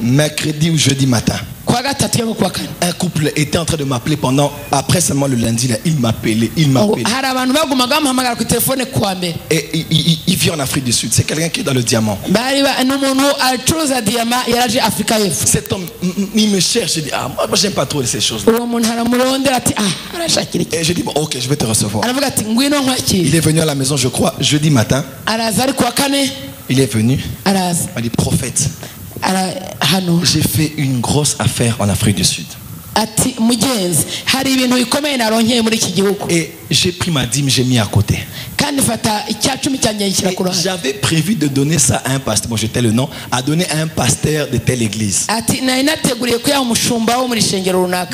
Mercredi ou jeudi matin, un couple était en train de m'appeler après seulement le lundi là, il m'appelait. Et il vit en Afrique du Sud. C'est quelqu'un qui est dans le diamant. Cet homme, il me cherche. Je dis, moi j'aime pas trop ces choses là. Et je dis, bon, ok, je vais te recevoir. Il est venu à la maison, je crois, jeudi matin. Il est venu. Il m'a dit, prophète, j'ai fait une grosse affaire en Afrique du Sud. Et j'ai pris ma dîme, j'ai mis à côté. J'avais prévu de donner ça à un pasteur, bon je tais le nom, à donner à un pasteur de telle église.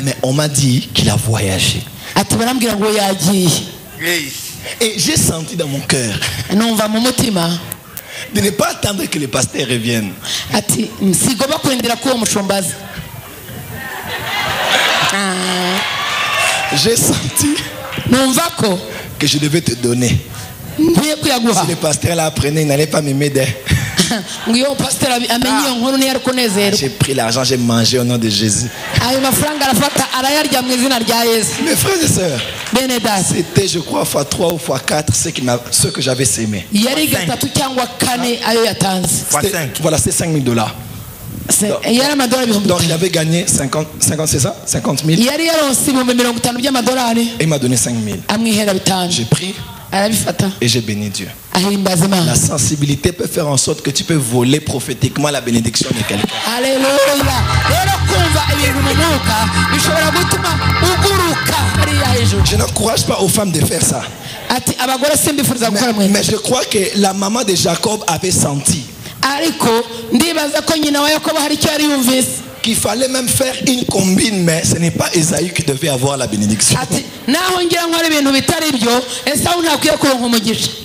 Mais on m'a dit qu'il a voyagé. Et j'ai senti dans mon cœur de ne pas attendre que le pasteur revienne. J'ai senti que je devais te donner. Si le pasteur l'apprenait, il n'allait pas m'aider. J'ai pris l'argent, j'ai mangé au nom de Jésus. Mes frères et sœurs, c'était je crois fois 3 ou fois 4 ce que j'avais sémé. Voilà, c'est $5 000. Donc il avait gagné 50, c'est ça? 50 000. Et il m'a donné 5 000. J'ai pris et j'ai béni Dieu. La sensibilité peut faire en sorte que tu peux voler prophétiquement la bénédiction de quelqu'un. Alléluia. Je n'encourage pas aux femmes de faire ça. Mais je crois que la maman de Jacob avait senti qu'il fallait même faire une combine, mais ce n'est pas Esaü qui devait avoir la bénédiction.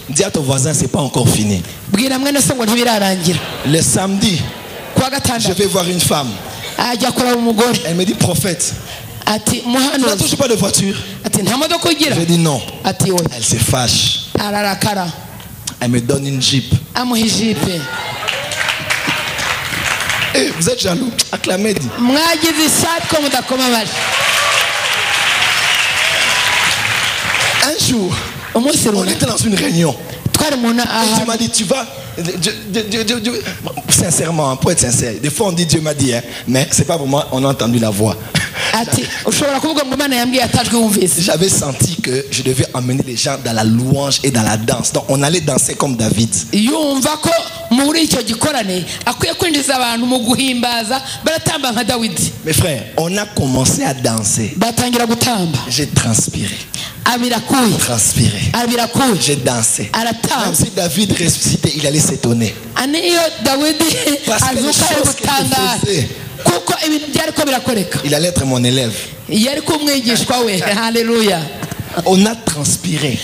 Dis à ton voisin, c'est pas encore fini. Le samedi, je vais voir une femme. Elle me dit, prophète, tu n'as toujours pas de voiture? Je dis non. Elle se fâche. Elle me donne une Jeep. Hey, vous êtes jaloux? Acclamez. Un jour, on était dans une réunion. Et Dieu m'a dit, tu vas... sincèrement, pour être sincère, des fois on dit Dieu m'a dit, hein, mais c'est pas pour moi, on a entendu la voix. J'avais senti que je devais emmener les gens dans la louange et dans la danse. Donc on allait danser comme David. Mes frères, on a commencé à danser. J'ai transpiré. J'ai dansé. Même si David ressuscitait, il allait s'étonner. Parce que les choses qu'il faisait, il allait être mon élève. On a transpiré.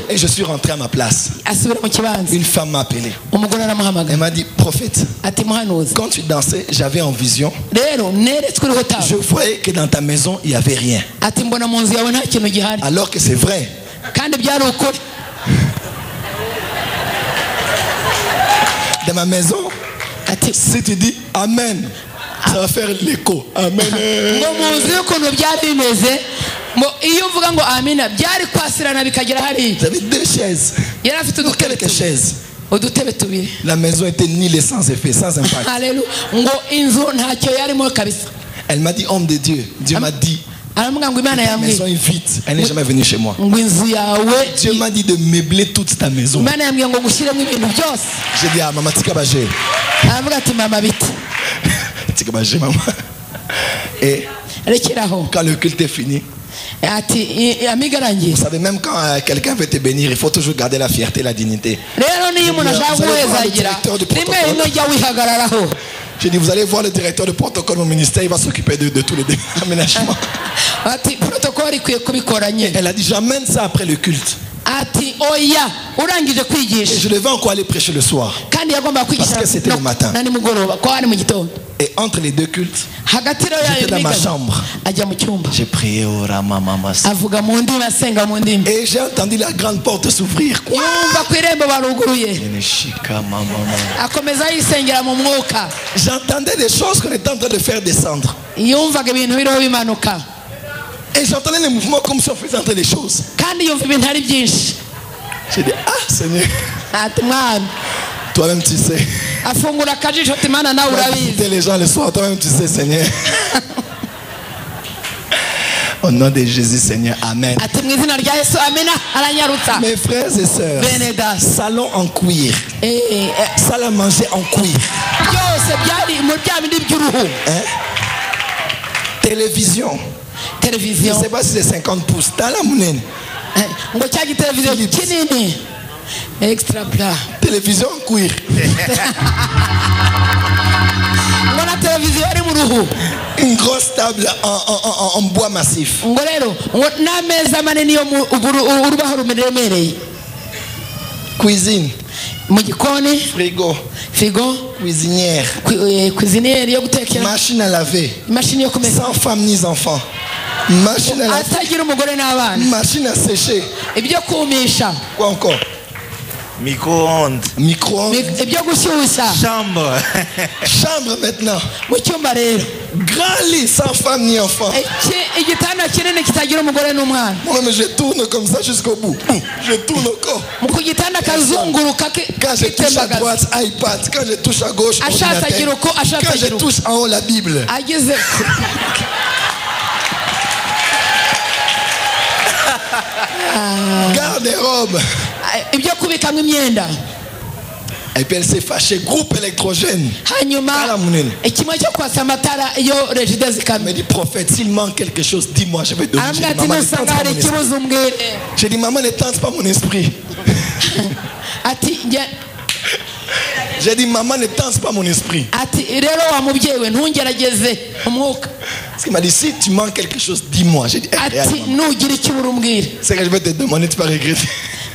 Et je suis rentré à ma place. Une femme m'a appelé. Elle m'a dit, prophète, quand tu dansais, j'avais en vision. Je voyais que dans ta maison, il n'y avait rien. Alors que c'est vrai. Dans ma maison, si tu dis Amen, ça va faire l'écho. Amen. J'avais 2 chaises. Quelques chaises. La maison était nulée, sans effet, sans impact. Elle m'a dit, homme de Dieu. Dieu m'a dit, la maison est vide. Elle n'est jamais venue chez moi. Dieu m'a dit de meubler toute ta maison. J'ai dit à maman Tikabagé. Tikabagé, maman. Et quand le culte est fini, vous savez, même quand quelqu'un veut te bénir, il faut toujours garder la fierté et la dignité. J'ai dit, vous allez voir le directeur de protocole au ministère, il va s'occuper de tous les aménagements. Elle a dit, j'emmène ça après le culte. Et je devais encore aller prêcher le soir. Parce que c'était le matin. Et entre les 2 cultes, j'étais dans ma chambre. J'ai prié au Ramamama. Et j'ai entendu la grande porte s'ouvrir. J'entendais des choses qu'on était en train de faire descendre. Et j'entendais les mouvements comme si on faisait entrer les choses. J'ai dit, ah Seigneur, toi-même tu sais. Les gens le soir, toi-même tu sais, Seigneur. Au nom de Jésus, Seigneur, Amen. Mes frères et sœurs, salon en cuir, salle à manger en cuir, Télévision. Je ne sais pas si c'est 50 pouces. T'as la mounine. Extra plat. Télévision en cuir. Une grosse table en bois massif. Cuisine. Frigo. Cuisinière. Machine à laver. Sans femme ni enfant. Machine à laver. Machine à sécher. Quoi encore? Micro-ondes. Chambre. Chambre maintenant. Grand lit sans femme ni enfant. Moi mais je tourne comme ça jusqu'au bout. Je tourne encore. Quand je touche à droite, iPad. Quand je touche à gauche, ordinateur. Quand je touche en haut, la Bible. Garde-robe. Et puis elle s'est fâchée. Groupe électrogène. Elle me dit, prophète, s'il manque quelque chose, dis-moi, je vais donner. J'ai dit, maman, ne tente pas mon esprit. J'ai dit, maman, ne tente pas mon esprit. Parce qu'il m'a dit, si tu manques quelque chose, dis-moi. J'ai dit, c'est que je vais te demander, tu vas regretter.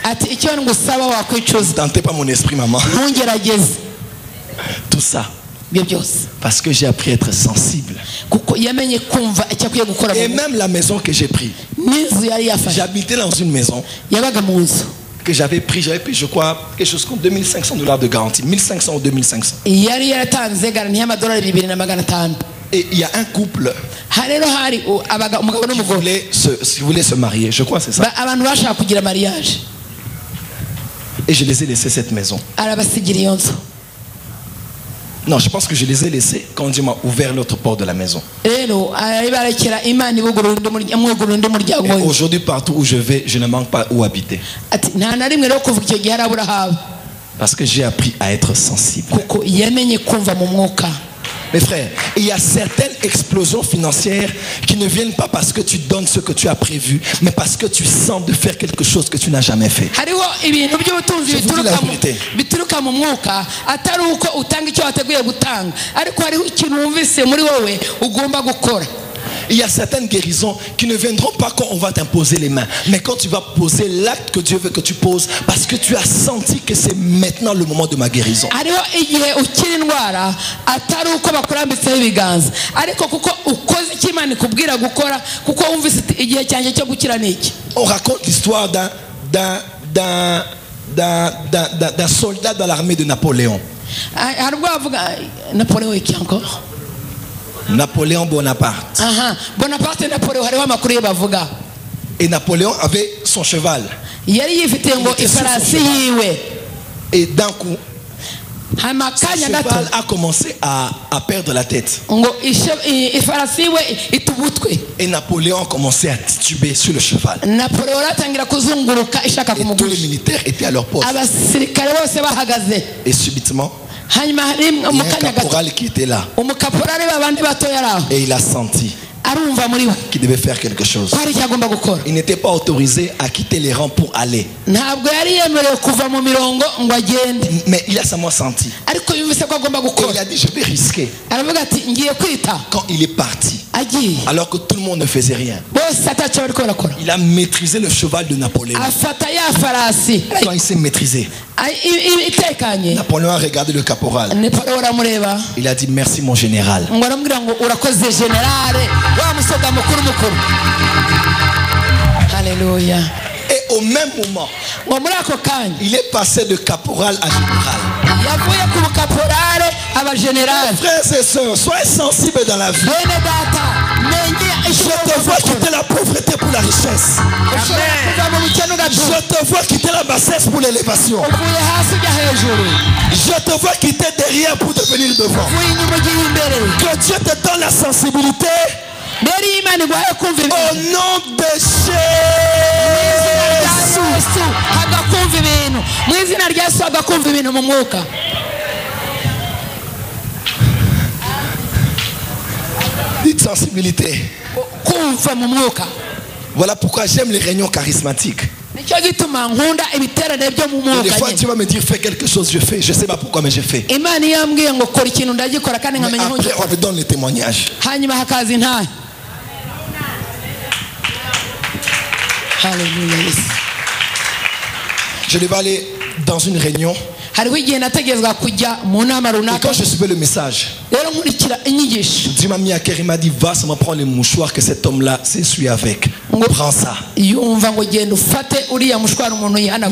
Ne tentez pas mon esprit, maman. Tout ça. Parce que j'ai appris à être sensible. Et même la maison que j'ai prise. J'habitais dans une maison que j'avais pris, je crois, quelque chose comme $2500 de garantie. 1500 ou 2500. Et il y a un couple qui voulait se marier. Je crois que c'est ça. Et je les ai laissés cette maison. Non, je pense que je les ai laissés quand Dieu m'a ouvert l'autre porte de la maison. Et aujourd'hui, partout où je vais, je ne manque pas où habiter. Parce que j'ai appris à être sensible. Mes frères, il y a certaines explosions financières qui ne viennent pas parce que tu donnes ce que tu as prévu, mais parce que tu sens de faire quelque chose que tu n'as jamais fait. Je vous dis la vérité. Il y a certaines guérisons qui ne viendront pas quand on va t'imposer les mains, mais quand tu vas poser l'acte que Dieu veut que tu poses, parce que tu as senti que c'est maintenant le moment de ma guérison. On raconte l'histoire d'un soldat dans l'armée de Napoléon. Napoléon Bonaparte. Et Napoléon avait son cheval. Et d'un coup, son cheval a commencé à perdre la tête. Et Napoléon a commencé à tituber sur le cheval. Et tous les militaires étaient à leur poste. Et subitement, il y a un caporal qui était là. Et il a senti qu'il devait faire quelque chose. Il n'était pas autorisé à quitter les rangs pour aller. Mais il a seulement senti. Et il a dit, je vais risquer. Quand il est parti, alors que tout le monde ne faisait rien, il a maîtrisé le cheval de Napoléon. Quand il s'est maîtrisé, Napoléon a regardé le caporal. Il a dit, merci mon général. Alléluia. Et au même moment, il est passé de caporal à général. Frères et sœurs, soyez sensibles dans la vie. Je te vois quitter la pauvreté pour la richesse. Je te vois quitter la bassesse pour l'élévation. Je te vois quitter derrière pour devenir devant. Que Dieu te donne la sensibilité. Au nom de Jésus. Dites sensibilité. Voilà pourquoi j'aime les réunions charismatiques. Des fois Dieu va me dire fais quelque chose, je fais. Je ne sais pas pourquoi mais je fais. Mais après on me donne les témoignages. Je devais aller dans une réunion. Et quand je suivais le message, Dieu m'a mis à cœur, il m'a dit va seulement prendre les mouchoirs que cet homme-là s'essuie avec. Prends ça. Mes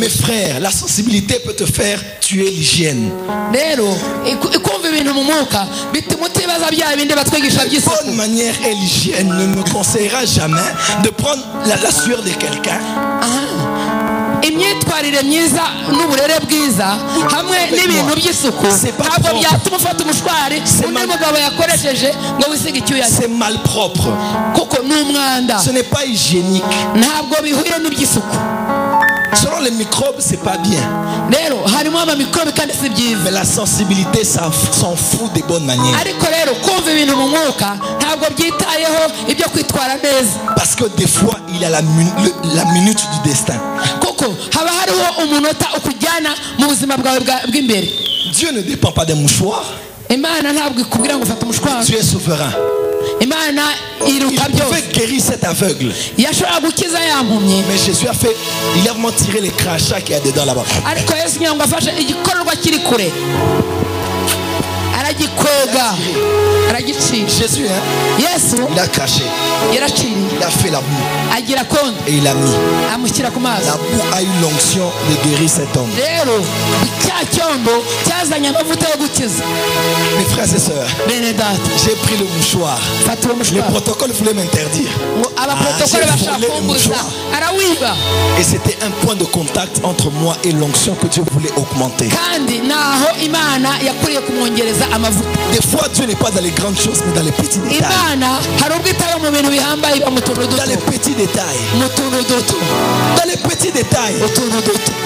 frères, la sensibilité peut te faire tuer l'hygiène. Bonne manière et l'hygiène ne me conseillera jamais de prendre la sueur de quelqu'un. Imyitwarire myiza n'uburere bwiza hamwe n'ibintu by'isuku ntabwo byatuma ufata umushwari undi mugabo yakoresheje ngo wisige icyuya. C'est mal propre kuko n'umwanda. Ce n'est pas hygiénique. Ntabwo bihuye n'iby'isuku. Selon les microbes, c'est pas bien. Mais la sensibilité, ça s'en fout des bonnes manières. Parce que des fois, il y a la minute du destin. Dieu ne dépend pas des mouchoirs. Dieu est souverain. Il pouvait guérir cet aveugle. Mais Jésus a fait, il a vraiment tiré les crachats qu'il y a dedans là-bas. Jésus, hein? Il a craché. Il a fait la boue. Et il a mis. La boue a eu l'onction de guérir cet homme. Mes frères et sœurs, j'ai pris le mouchoir. Le protocole voulait m'interdire. Et c'était un point de contact entre moi et l'onction que Dieu voulait augmenter. Des fois, Dieu n'est pas dans les grandes choses, mais dans les petits détails. Dans les petits détails. Dans les petits détails.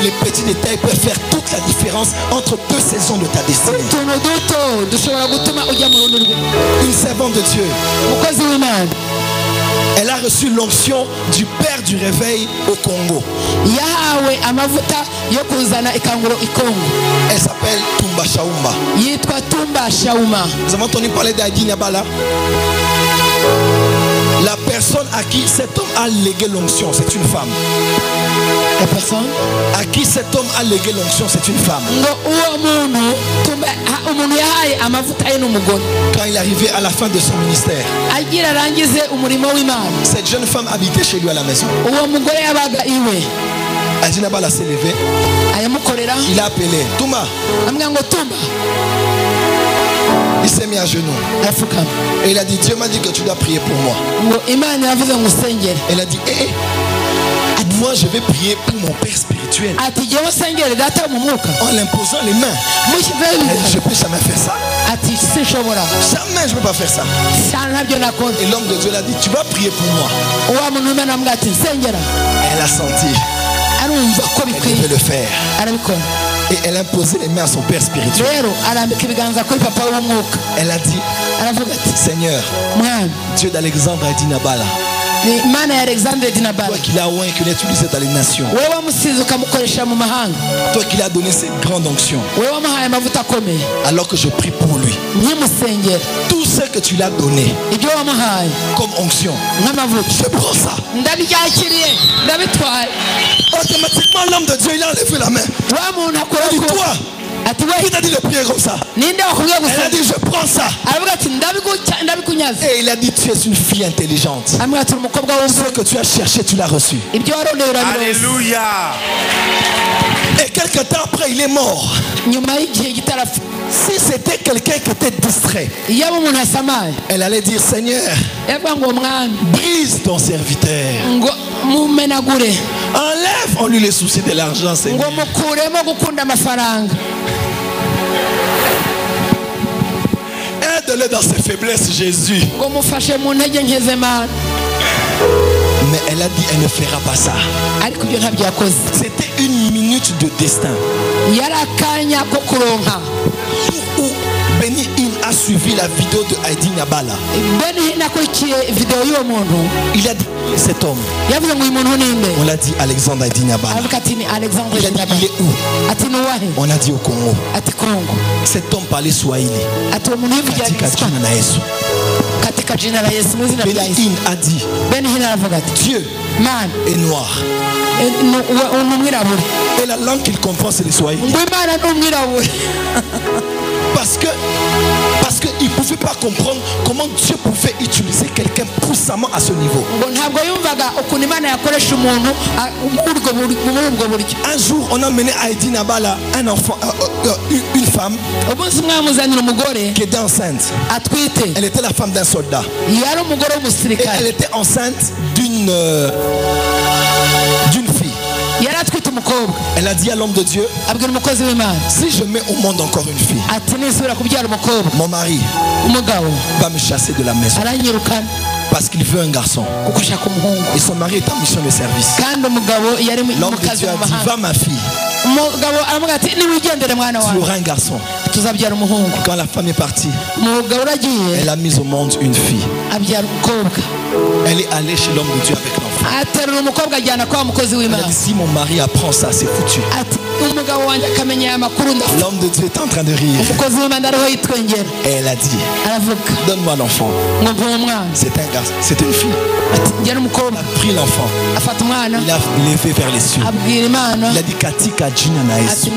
Les petits détails peuvent faire toute la différence entre deux saisons de ta destinée. Une servante de Dieu, elle a reçu l'onction du Père du réveil au Congo. Elle s'appelle Tumba Shaumba. Nous avons entendu parler d'Adina Bala. La personne à qui cet homme a légué l'onction, c'est une femme. La personne à qui cet homme a légué l'onction, c'est une femme. Quand il est arrivé à la fin de son ministère, cette jeune femme habitait chez lui à la maison. Adinabala s'est levé. Il a appelé Touma. Il s'est mis à genoux. Et il a dit Dieu m'a dit que tu dois prier pour moi. Elle a dit moi je vais prier pour mon père spirituel en l'imposant les mains. Elle dit, je peux jamais faire ça. Jamais je ne peux pas faire ça. Et l'homme de Dieu l'a dit tu vas prier pour moi. Elle a senti. Elle devait le faire. Et elle a posé les mains à son père spirituel. Elle a dit Seigneur, Dieu d'Alexandre Adinabala, toi qui l'as oint et qui l'as utilisé dans les nations, toi qui l'as donné cette grande onction, alors que je prie pour lui, tout ce que tu l'as donné comme onction, je prends ça. Automatiquement l'homme de Dieu il a enlevé la main. Il dit toi, qui t'a dit de prier comme ça? Elle a dit je prends ça. Et il a dit tu es une fille intelligente. Ce que tu as cherché tu l'as reçu. Alléluia. Et quelque temps après il est mort. Si c'était quelqu'un qui était distrait, elle allait dire Seigneur, brise ton serviteur. Enlève en lui les soucis de l'argent, Seigneur. Aide-le dans ses faiblesses, Jésus. Mais elle a dit elle ne fera pas ça. C'était une minute de destin. Benny Hinn a suivi la vidéo de Heidi Nabala. Il a dit cet homme. On l'a dit Alexandre Heidi Nabala. Il a dit il est où? On a dit au Congo. Cet homme parlait Swahili. Benny Hinn a dit Dieu est noir. Et la langue qu'il comprend c'est le Swahili. Parce qu'il ne pouvait pas comprendre comment Dieu pouvait utiliser quelqu'un puissamment à ce niveau. Un jour, on a mené à Heidi Nabala un enfant, une femme qui était enceinte. Elle était la femme d'un soldat. Et elle était enceinte d'une fille. Elle a dit à l'homme de Dieu, si je mets au monde encore une fille, mon mari va me chasser de la maison parce qu'il veut un garçon. Et son mari est en mission de service. L'homme de Dieu a dit, va ma fille, tu auras un garçon. Quand la femme est partie, elle a mis au monde une fille. Elle est allée chez l'homme de Dieu avec l'enfant. Elle a dit, si mon mari apprend ça, c'est foutu. L'homme de Dieu est en train de rire. Et elle a dit, donne-moi l'enfant. C'est un garçon, c'est une fille. Il a pris l'enfant. Il a levé vers les cieux. Il a dit Katika Jina Naesu.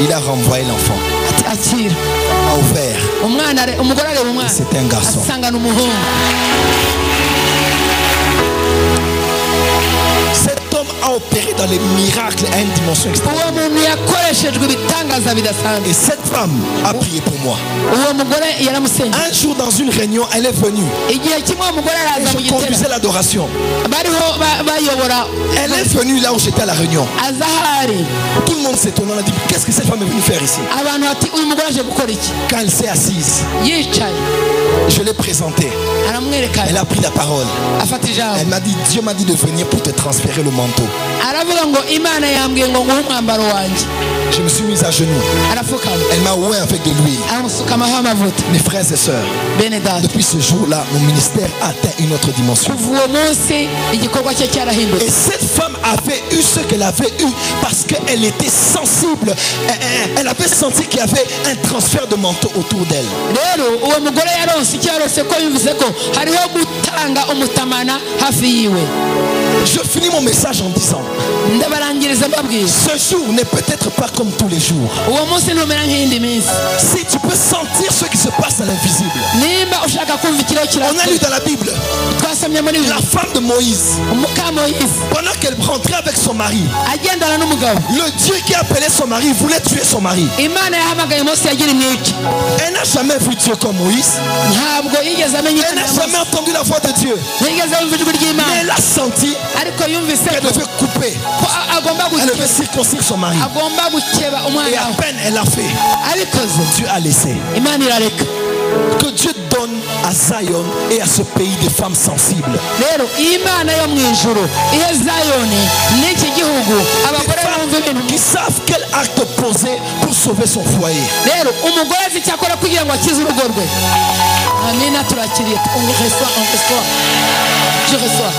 Il a renvoyé l'enfant. A ouvert. C'est un garçon. Cet homme a opéré dans les miracles à une dimension extraordinaire. Et cette femme a prié pour moi. Un jour dans une réunion, elle est venue. Et je conduisais l'adoration. Elle est venue là où j'étais à la réunion. Tout le monde s'étonne. On a dit, qu'est-ce que cette femme est venue faire ici? Quand elle s'est assise, je l'ai présentée. Elle a pris la parole. Elle m'a dit, Dieu m'a dit de venir pour te transférer le manteau. Je me suis mise à genoux. Elle m'a oué avec de l'huile. Mes frères et sœurs, depuis ce jour-là, mon ministère atteint une autre dimension. Et cette femme avait eu ce qu'elle avait eu parce qu'elle était sensible. Elle avait senti qu'il y avait un transfert de manteau autour d'elle. Je finis mon message en disant, ce jour n'est peut-être pas comme tous les jours. Si tu peux sentir ce qui se passe à l'invisible. On a lu dans la Bible la femme de Moïse, pendant qu'elle rentrait avec son mari, le Dieu qui appelait son mari voulait tuer son mari. Elle n'a jamais vu Dieu comme Moïse. Elle n'a jamais entendu la voix de Dieu. Mais elle a senti qu'elle devait couper. Elle devait circoncire son mari. Et à peine elle a fait, Dieu a laissé. Que Dieu donne à Zion et à ce pays des femmes sensibles. Des femmes qui savent quel acte poser pour sauver son foyer. Tu reçois.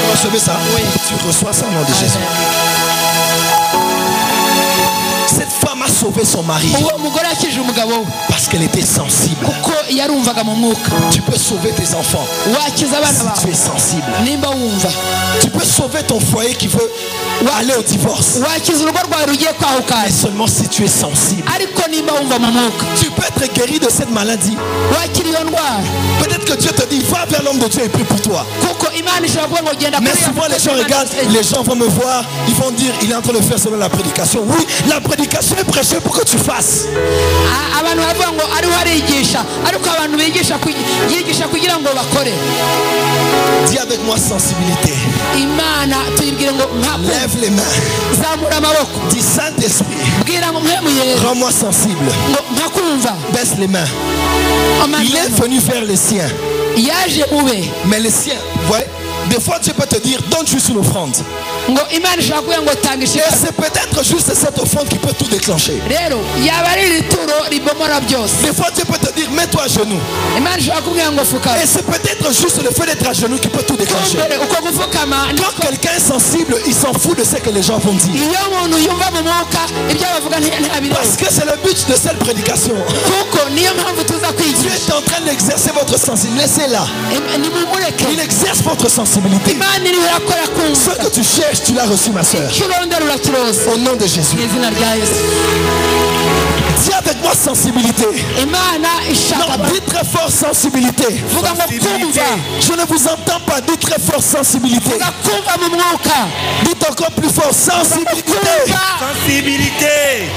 Vous recevez ça? Oui. Tu reçois ça au nom de Jésus. Cette femme a sauvé son mari parce qu'elle était sensible. Tu peux sauver tes enfants si tu es sensible. Tu peux sauver ton foyer qui veut aller au divorce, mais seulement si tu es sensible. Tu peux être guéri de cette maladie. Peut-être que Dieu te dit, va vers l'homme de Dieu et prie pour toi. Mais souvent les gens regardent, les gens vont me voir, ils vont dire, il est en train de faire selon la prédication. Oui, la prédication est prêchée pour que tu fasses. Dis avec moi sensibilité. Lève les mains. Dis Saint-Esprit, rends-moi sensible. Baisse les mains. Il est venu vers les siens. Mais les siens, voyez, Des fois Dieu peut te dire donne juste une offrande. Et c'est peut-être juste cette offrande qui peut tout déclencher. Des fois Dieu peut te dire mets-toi à genoux. Et c'est peut-être juste le fait d'être à genoux qui peut tout déclencher. Quand quelqu'un est sensible, il s'en fout de ce que les gens vont dire. Parce que c'est le but de cette prédication. Dieu est en train d'exercer votre sensibilité. Laissez-la. Il exerce votre sensibilité. Ce que tu cherches, tu l'as reçu, ma soeur. Au nom de Jésus. Dis avec moi sensibilité. Non, dis très fort sensibilité. Je ne vous entends pas. Dis très fort sensibilité. Dites encore plus fort sensibilité. Sensibilité.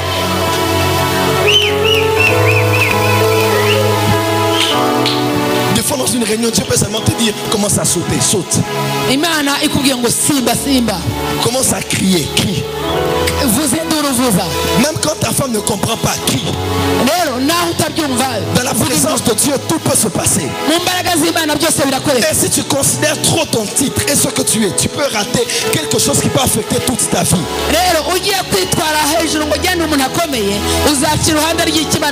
Des fois dans une réunion, Dieu peut seulement te dire commence à sauter, saute. Commence à crier, crie. Même quand ta femme ne comprend pas, crie. Dans la présence de Dieu, tout peut se passer. Et si tu considères trop ton titre et ce que tu es, tu peux rater quelque chose qui peut affecter toute ta vie.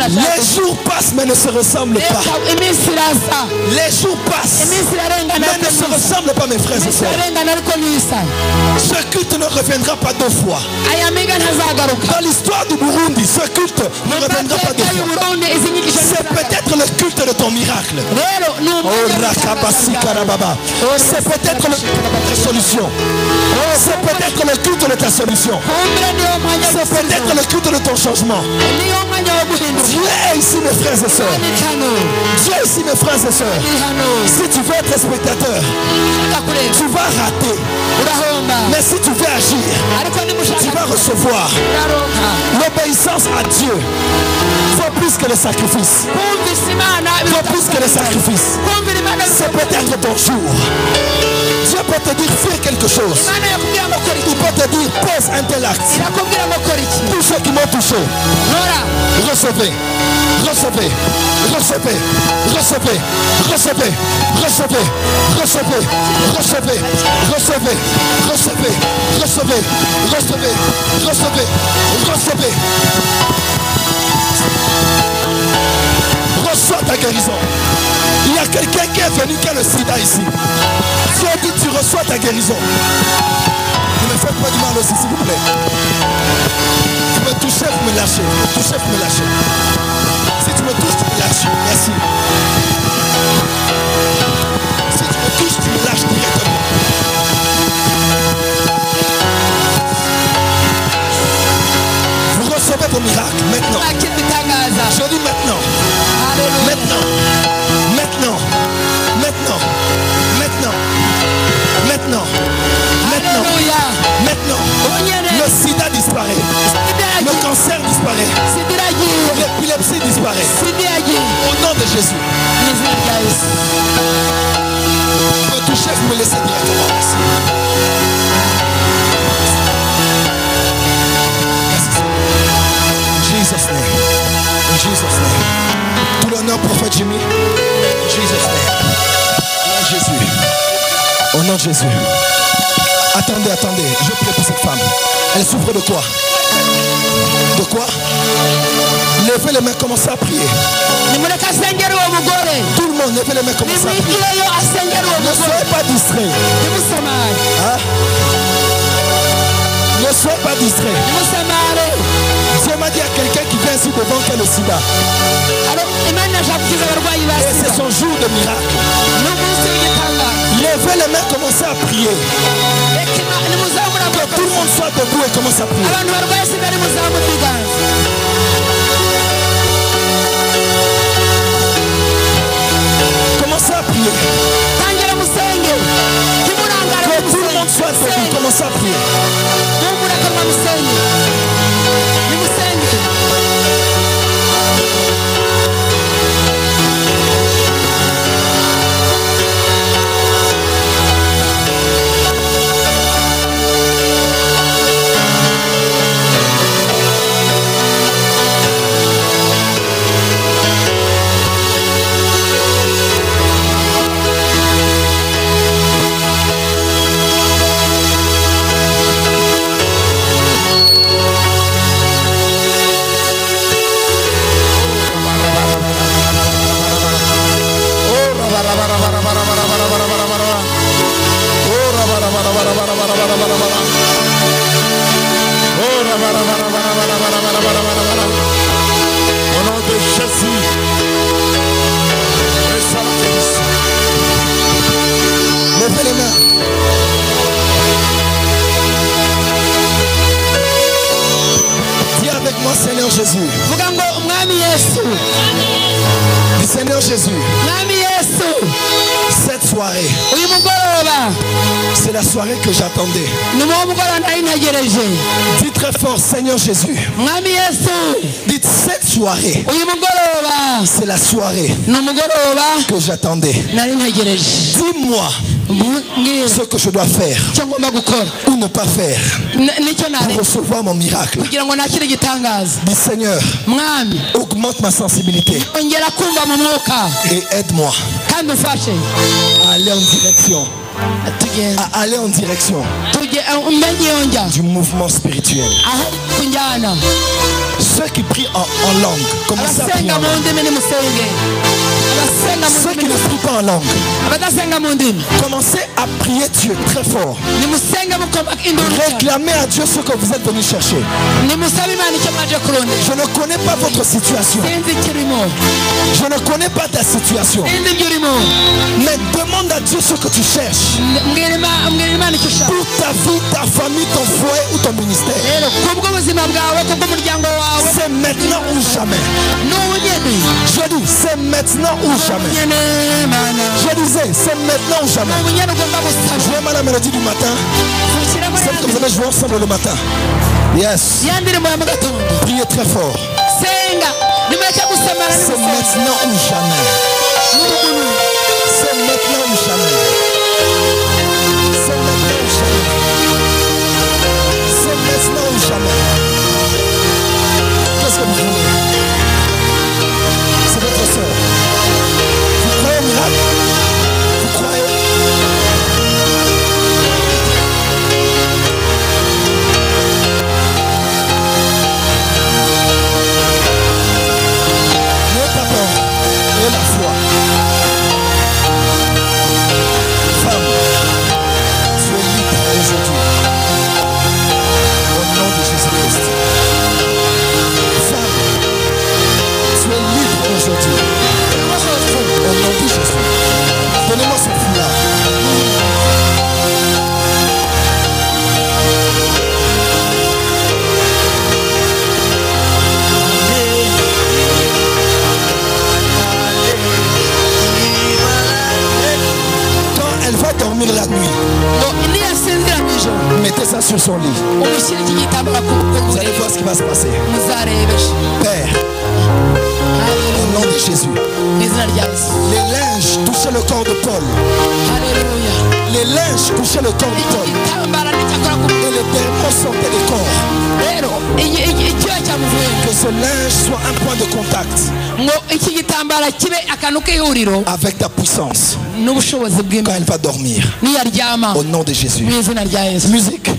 Les jours passent mais ne se ressemblent pas. Les jours passent mais ne se ressemblent pas, mes frères et sœurs. Ce culte ne reviendra pas deux fois. Dans l'histoire du Burundi, ce culte ne reviendra pas deux fois. C'est peut-être le culte de ton miracle. C'est peut-être la solution. C'est peut-être le culte de ta solution. C'est peut-être le culte de ton changement. Dieu est ici, mes frères et sœurs. Dieu est ici, mes frères et sœurs. Si tu veux être spectateur, tu vas rater. Mais si tu veux agir, tu vas recevoir. L'obéissance à Dieu vaut plus que le sacrifice. Vaut plus que le sacrifice. C'est peut-être ton jour. Dieu peut te dire fais quelque chose. Il peut te dire pose un tel acte. Tous ceux qui m'ont touché, recevez, recevez, recevez, recevez, recevez, recevez, recevez, recevez, recevez, recevez, recevez, recevez, recevez, recevez. Reçois ta guérison. Il y a quelqu'un qui est venu qui a le sida ici. Si on dit tu reçois ta guérison, ne me faites pas du mal aussi, s'il vous plaît. Vous me touchez, vous me lâchez. Vous me touchez, vous me lâchez. Si tu me touches, tu me lâches. Merci. Si tu me touches, tu me lâches directement. Vous recevez vos miracles maintenant. Je dis maintenant. Maintenant. Maintenant. Maintenant. Maintenant. Maintenant. Maintenant. Maintenant. Le sida disparaît. Le cancer disparaît. L'épilepsie disparaît. Au nom de Jésus. Vous me touchez, vous me laissez directement. Merci. Jesus name. In Jesus name. Tout l'honneur, prophète Jimmy. In Jesus name. Au nom de Jésus. Au nom de Jésus. Attendez, attendez. Je prie pour cette femme. Elle souffre de quoi? De quoi? Levez les mains, commencez à prier. Tout le monde, levez les mains, commencez à prier. Ne soyez pas distrait. Hein? Ne soyez pas distrait. Dieu m'a dit à quelqu'un qui vient ici devant qui a le sida. Et c'est son jour de miracle. Levez les mains, commencez à prier. Que tout le monde soit debout et commence à prier. Commencez à prier. Que tout le monde soit debout, commencez à prier. Du Seigneur Jésus. Cette soirée, c'est la soirée que j'attendais. Dites très fort, Seigneur Jésus. Dites cette soirée, c'est la soirée que j'attendais. Dis-moi ce que je dois faire ou ne pas faire pour recevoir mon miracle. Dis Seigneur, augmente ma sensibilité et aide-moi à aller en direction. À aller en direction du mouvement spirituel. Ceux qui prient en langue, commencez à prier en langue. Ceux qui ne prient pas en langue, commencez à prier Dieu très fort. Réclamez à Dieu ce que vous êtes venu chercher. Je ne connais pas votre situation. Je ne connais pas ta situation. Mais demande à Dieu ce que tu cherches. Pour ta vie, ta famille, ton foyer ou ton ministère. C'est maintenant ou jamais. Je dis, c'est maintenant ou jamais. Je disais, c'est maintenant ou jamais. Jouez mal la mélodie du matin. Celle que vous avez joué ensemble le matin. Yes. Priez très fort. C'est maintenant ou jamais. C'est maintenant ou jamais. C'est maintenant ou jamais. C'est maintenant ou jamais. Qu'est-ce que vous voulez? C'est votre soeur. Vous croyez au miracle? Vous croyez? N'ayez pas peur. Ayez la foi. Femme, tu es libre aujourd'hui. Au nom de Jésus-Christ. Femme, tu es libre aujourd'hui. Au nom de Jésus. Donnez-moi ce foulard. Quand elle va dormir la nuit, mettez ça sur son lit. Vous allez voir ce qui va se passer. Père, au nom de Jésus, les linges touchaient le corps de Paul. Les linges touchaient le corps de Paul. Et les démons sortaient des corps. Que ce linge soit un point de contact avec ta puissance quand elle va dormir. Au nom de Jésus. Musique.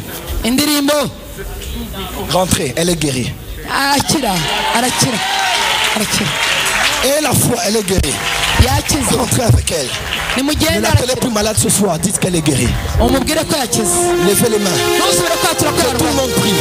Rentrez, elle est guérie. Et la foi, elle est guérie. Rentrez avec elle. Ne l'appelez plus malade ce soir, dites qu'elle est guérie. Levez les mains. Que tout le monde prie.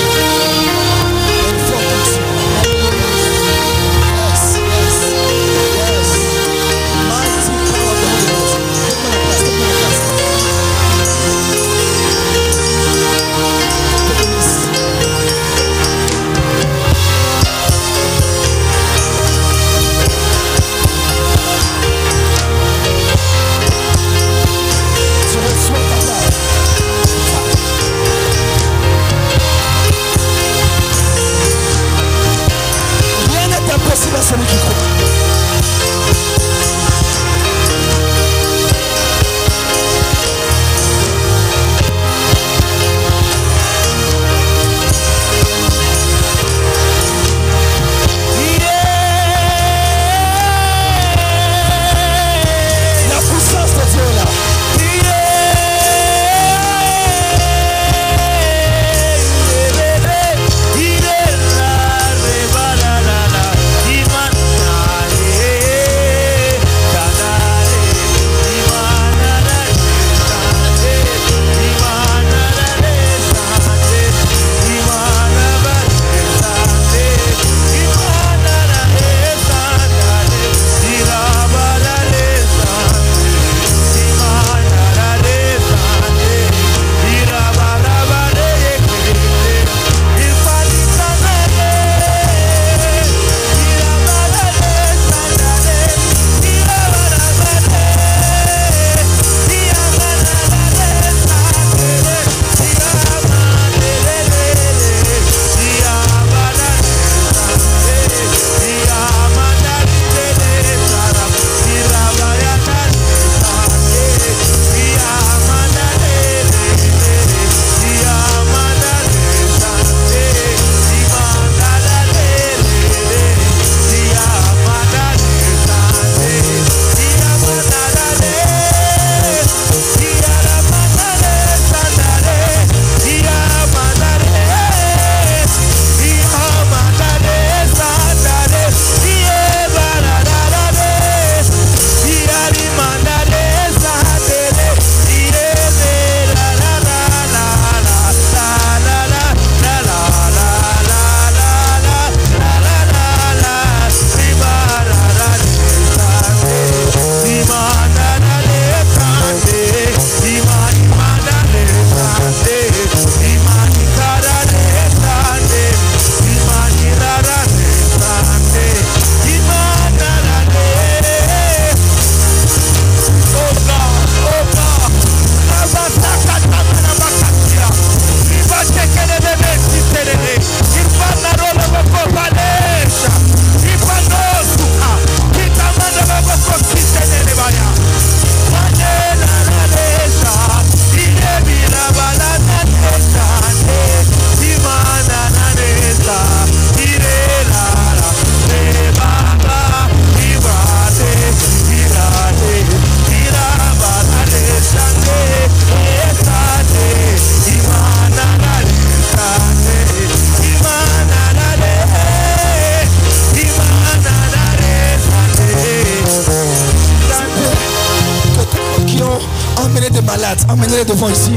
malades, emmenez-les devant ici.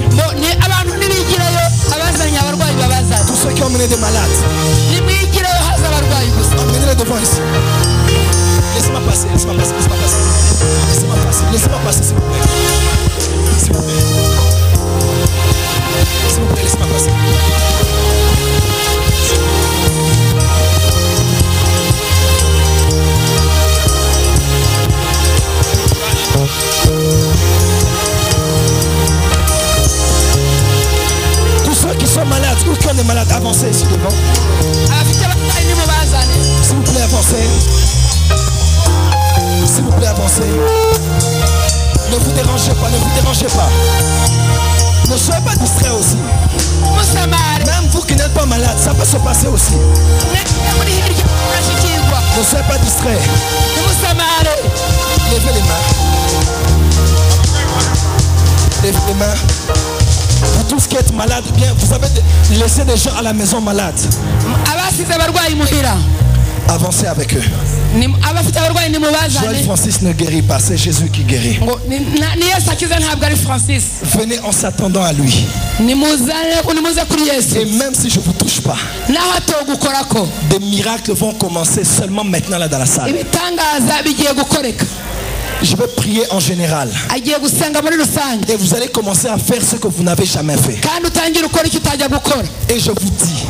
Tous ceux qui ont emmené des malades, emmenez-les devant ici. Laissez-moi passer, laissez-moi passer, laissez-moi passer. Laissez-moi passer, laissez-moi passer, s'il vous plaît. S'il vous plaît. S'il vous plaît, laissez-moi passer. Tous ceux qui sont malades ou qui ont des malades, avancez ici devant. S'il vous plaît, avancez. S'il vous plaît, avancez. Ne vous dérangez pas, ne vous dérangez pas. Ne soyez pas distrait aussi. Même vous qui n'êtes pas malade, ça peut se passer aussi. Ne soyez pas distrait. Levez les mains. Levez les mains. Pour tous qui êtes malades, bien, vous avez laissé des gens à la maison malades. Avancez avec eux. Joël Francis ne guérit pas, c'est Jésus qui guérit. Venez en s'attendant à lui. Et même si je ne vous touche pas, des miracles vont commencer seulement maintenant là dans la salle. Je vais prier en général. Et vous allez commencer à faire ce que vous n'avez jamais fait. Et je vous dis,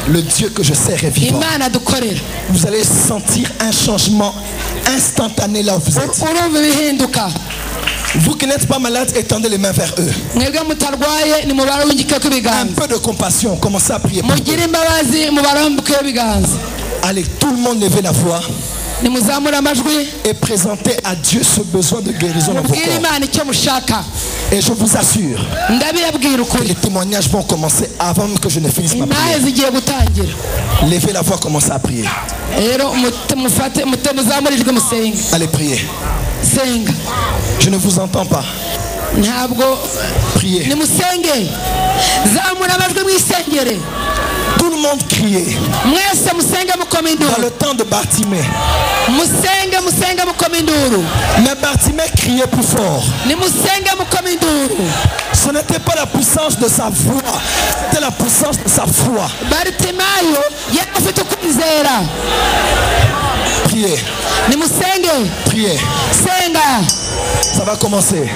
le Dieu que je sers est vivant. Vous allez sentir un changement instantané là où vous êtes. Vous qui n'êtes pas malade, étendez les mains vers eux. Un peu de compassion, commencez à prier pour eux. Allez, tout le monde levez la voix et présentez à Dieu ce besoin de guérison dans vos corps. Et je vous assure que les témoignages vont commencer avant que je ne finisse ma prière. Levez la voix, commencez à prier. Allez, priez. Je ne vous entends pas. Priez. Tout le monde criait. Dans le temps de Bartimée. Mais Bartimée criait plus fort. Ce n'était pas la puissance de sa voix, c'était la puissance de sa foi. Priez. Priez. Ça va commencer.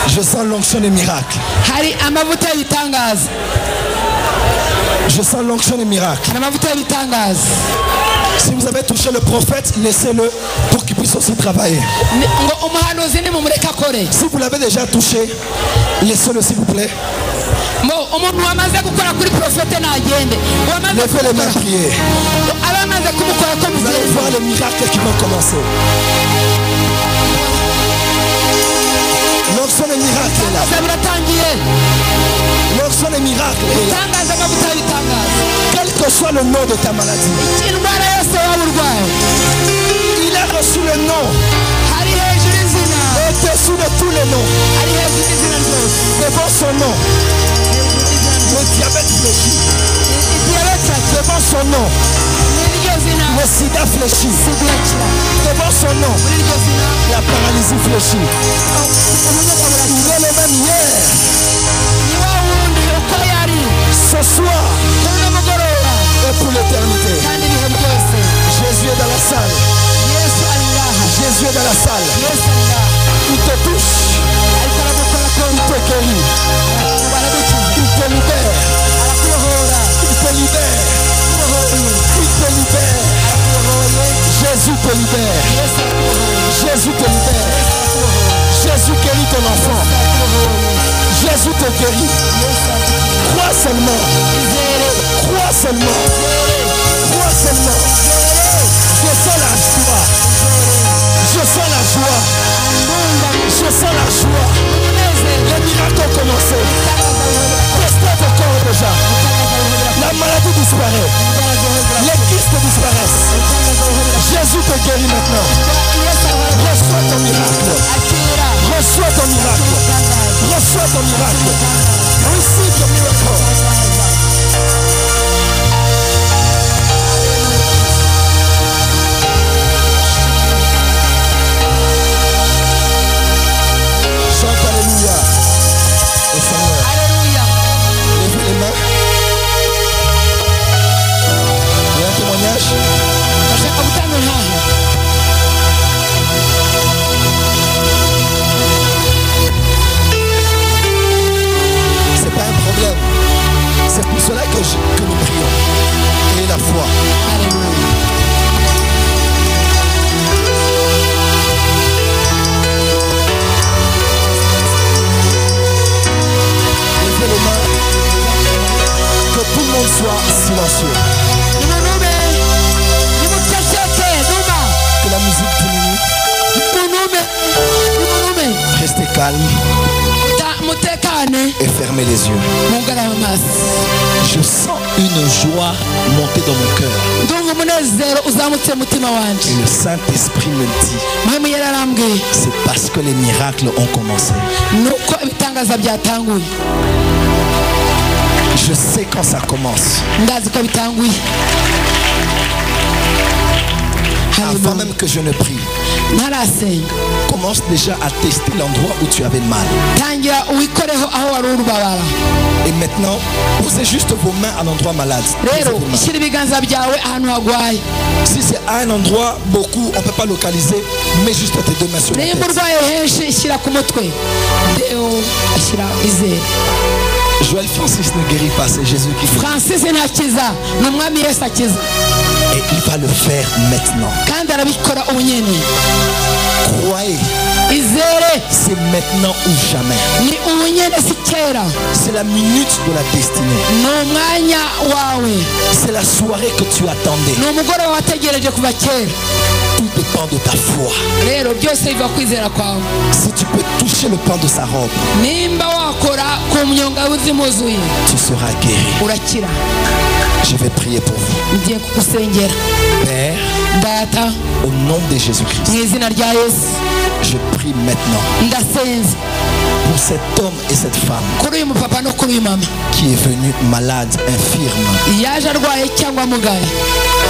Je sens l'onction des miracles. Je sens l'onction des miracles. Si vous avez touché le prophète, laissez-le pour qu'il puisse aussi travailler. Si vous l'avez déjà touché, laissez-le s'il vous plaît. Levez les mains, priez. Vous allez voir les miracles qui vont commencer. L'onction des miracles est là. L'onction des miracles est là. Quel que soit le nom de ta maladie, il a reçu le nom au-dessus de tous les noms. Devant son nom, le diabète fléchit. Devant son nom, le sida fléchit. Devant son nom, la paralysie fléchit. Il est le même hier, ce soir et pour l'éternité. Jésus est dans la salle. Jésus est dans la salle. Il te touche. Il te guérit. Il te libère. Il te libère. Il te libère. Jésus te libère. Jésus te libère. Jésus guérit ton enfant. Jésus te guérit. Crois seulement. Crois seulement. Crois seulement. Je sens la joie. Je sens la joie. Je sens la joie. Les miracles ont commencé. Testez vos corps déjà. La maladie disparaît. Les kystes disparaissent. Jésus te guérit maintenant. Reçois ton miracle. Reçois ton miracle. Reçois ton miracle. Receive your miracle. calme et fermez les yeux. Je sens une joie monter dans mon cœur. Et le Saint-Esprit me dit, c'est parce que les miracles ont commencé. Je sais quand ça commence. Avant même que je ne prie, commence déjà à tester l'endroit où tu avais mal. Et maintenant, posez juste vos mains à l'endroit malade. Si c'est à un endroit, beaucoup, on ne peut pas localiser, mets juste tes deux mains sur la tête. Joël Francis ne guérit pas, c'est Jésus qui guérit. Et il va le faire maintenant. Croyez. C'est maintenant ou jamais. C'est la minute de la destinée. C'est la soirée que tu attendais. Tout dépend de ta foi. Si tu peux toucher le pan de sa robe, tu seras guéri. Je vais prier pour vous. Père, au nom de Jésus-Christ, je prie maintenant pour cet homme et cette femme qui est venu malade, infirme.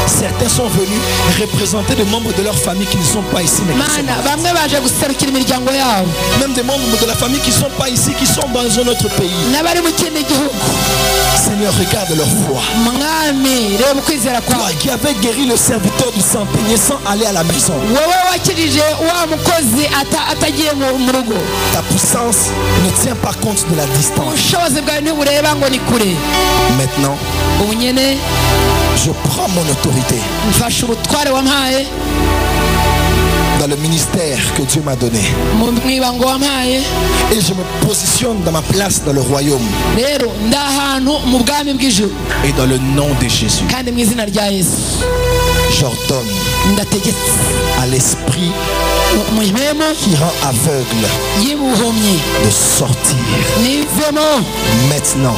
Certains sont venus représenter des membres de leur famille qui ne sont pas ici, mais qui sont là. Même des membres de la famille qui ne sont pas ici, qui sont dans un autre pays. Seigneur, regarde leur foi. Toi qui avais guéri le serviteur du centenier sans aller à la maison. Ta puissance ne tient pas compte de la distance. Maintenant, je prends mon autorité dans le ministère que Dieu m'a donné et je me positionne dans ma place dans le royaume et dans le nom de Jésus, j'ordonne à l'esprit qui rend aveugle de sortir maintenant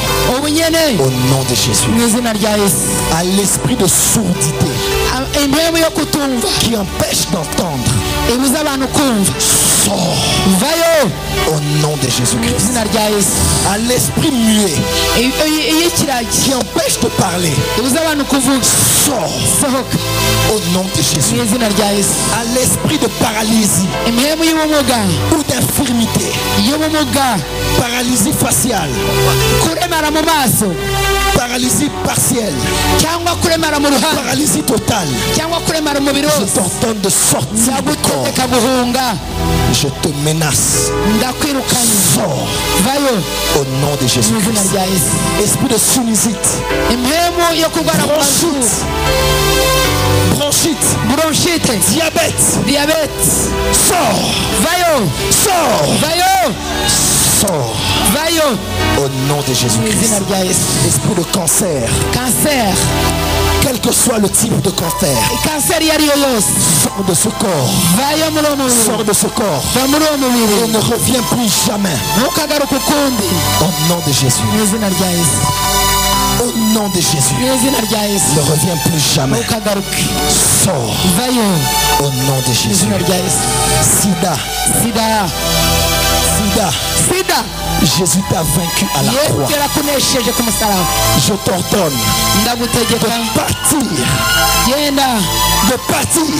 au nom de Jésus. À l'esprit de sourdité qui empêche d'entendre, sors au nom de Jésus-Christ. À l'esprit muet qui empêche de parler, sors au nom de Jésus. À l'esprit de paralysie ou d'infirmité, paralysie faciale, paralysie partielle, paralysie totale, je t'ordonne de sortir du corps. Je te menace. Sors au nom de Jésus-Christ. Esprit de sinusite, bronchite, diabète, sors, sors au nom de Jésus-Christ. Esprit de cancer, quel que soit le type de cancer, sors de ce corps, sors de ce corps et ne reviens plus jamais au nom de Jésus. Au nom de Jésus, ne reviens plus jamais. Sors au nom de Jésus. Sida, Jésus t'a vaincu à la croix. Je t'ordonne de partir.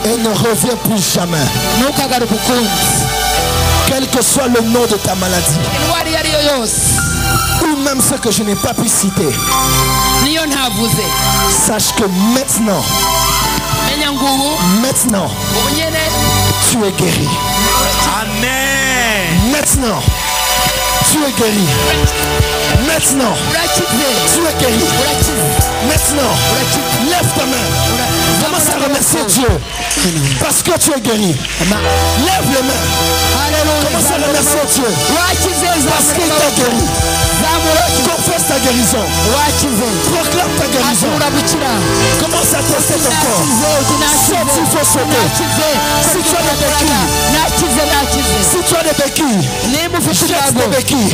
Et ne reviens plus jamais. Quel que soit le nom de ta maladie, ou même ce que je n'ai pas pu citer, sache que maintenant, tu es guéri. Amen. Maintenant, tu es guéri. Maintenant, tu es guéri. Maintenant, lève ta main. Commence à remercier Dieu parce que tu es guéri. Lève les mains. Commence à remercier Dieu parce qu'il t'a guéri. Confesse ta guérison. Proclame ta guérison. Commence à tester ton corps. Sauf s'il faut sauter. Si tu as des béquilles, si tu as des béquilles, jette des béquilles.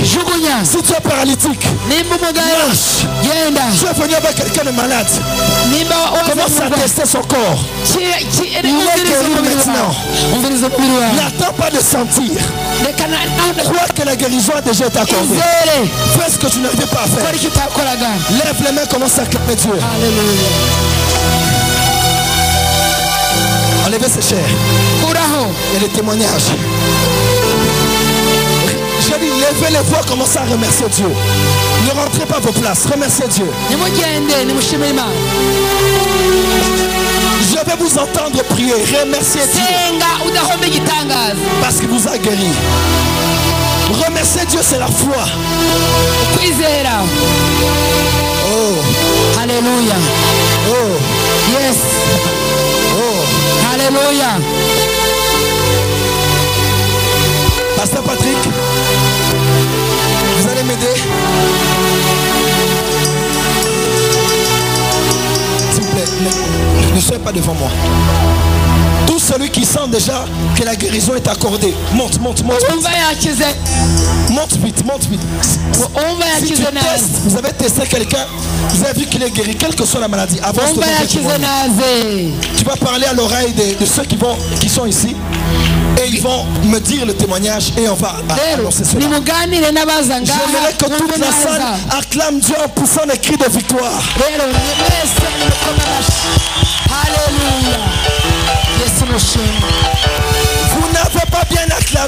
Si tu es paralytique, marche. Tu es venu avec quelqu'un de malade. Commence à tester son corps. Il est guéri maintenant. N'attends pas de sentir. Crois que la guérison a déjà été accordée. Fais ce que tu n'arrivais pas à faire. Lève les mains, commence à clamer Dieu. Enlevez ses chairs. Et les témoignages. J'ai dit, levez les voix, commencez à remercier Dieu. Ne rentrez pas à vos places, remerciez Dieu. Je vais vous entendre prier, remerciez Dieu. Parce qu'il vous a guéri. Remercier Dieu, c'est la foi. Oh. Alléluia. Oh. Yes. Oh. Alléluia. Pasteur Patrick, vous allez m'aider? S'il vous plaît, ne soyez pas devant moi. Tout celui qui sent déjà que la guérison est accordée, monte, monte, monte. Monte vite, monte vite. Si tu testes, vous avez testé quelqu'un, vous avez vu qu'il est guéri, quelle que soit la maladie. Avance devant tu vas parler à l'oreille de ceux qui sont ici. Et ils vont me dire le témoignage et on va annoncer cela. J'aimerais que toute la salle acclame Dieu en poussant des cris de victoire. Alléluia. Vous n'avez pas bien acclamé.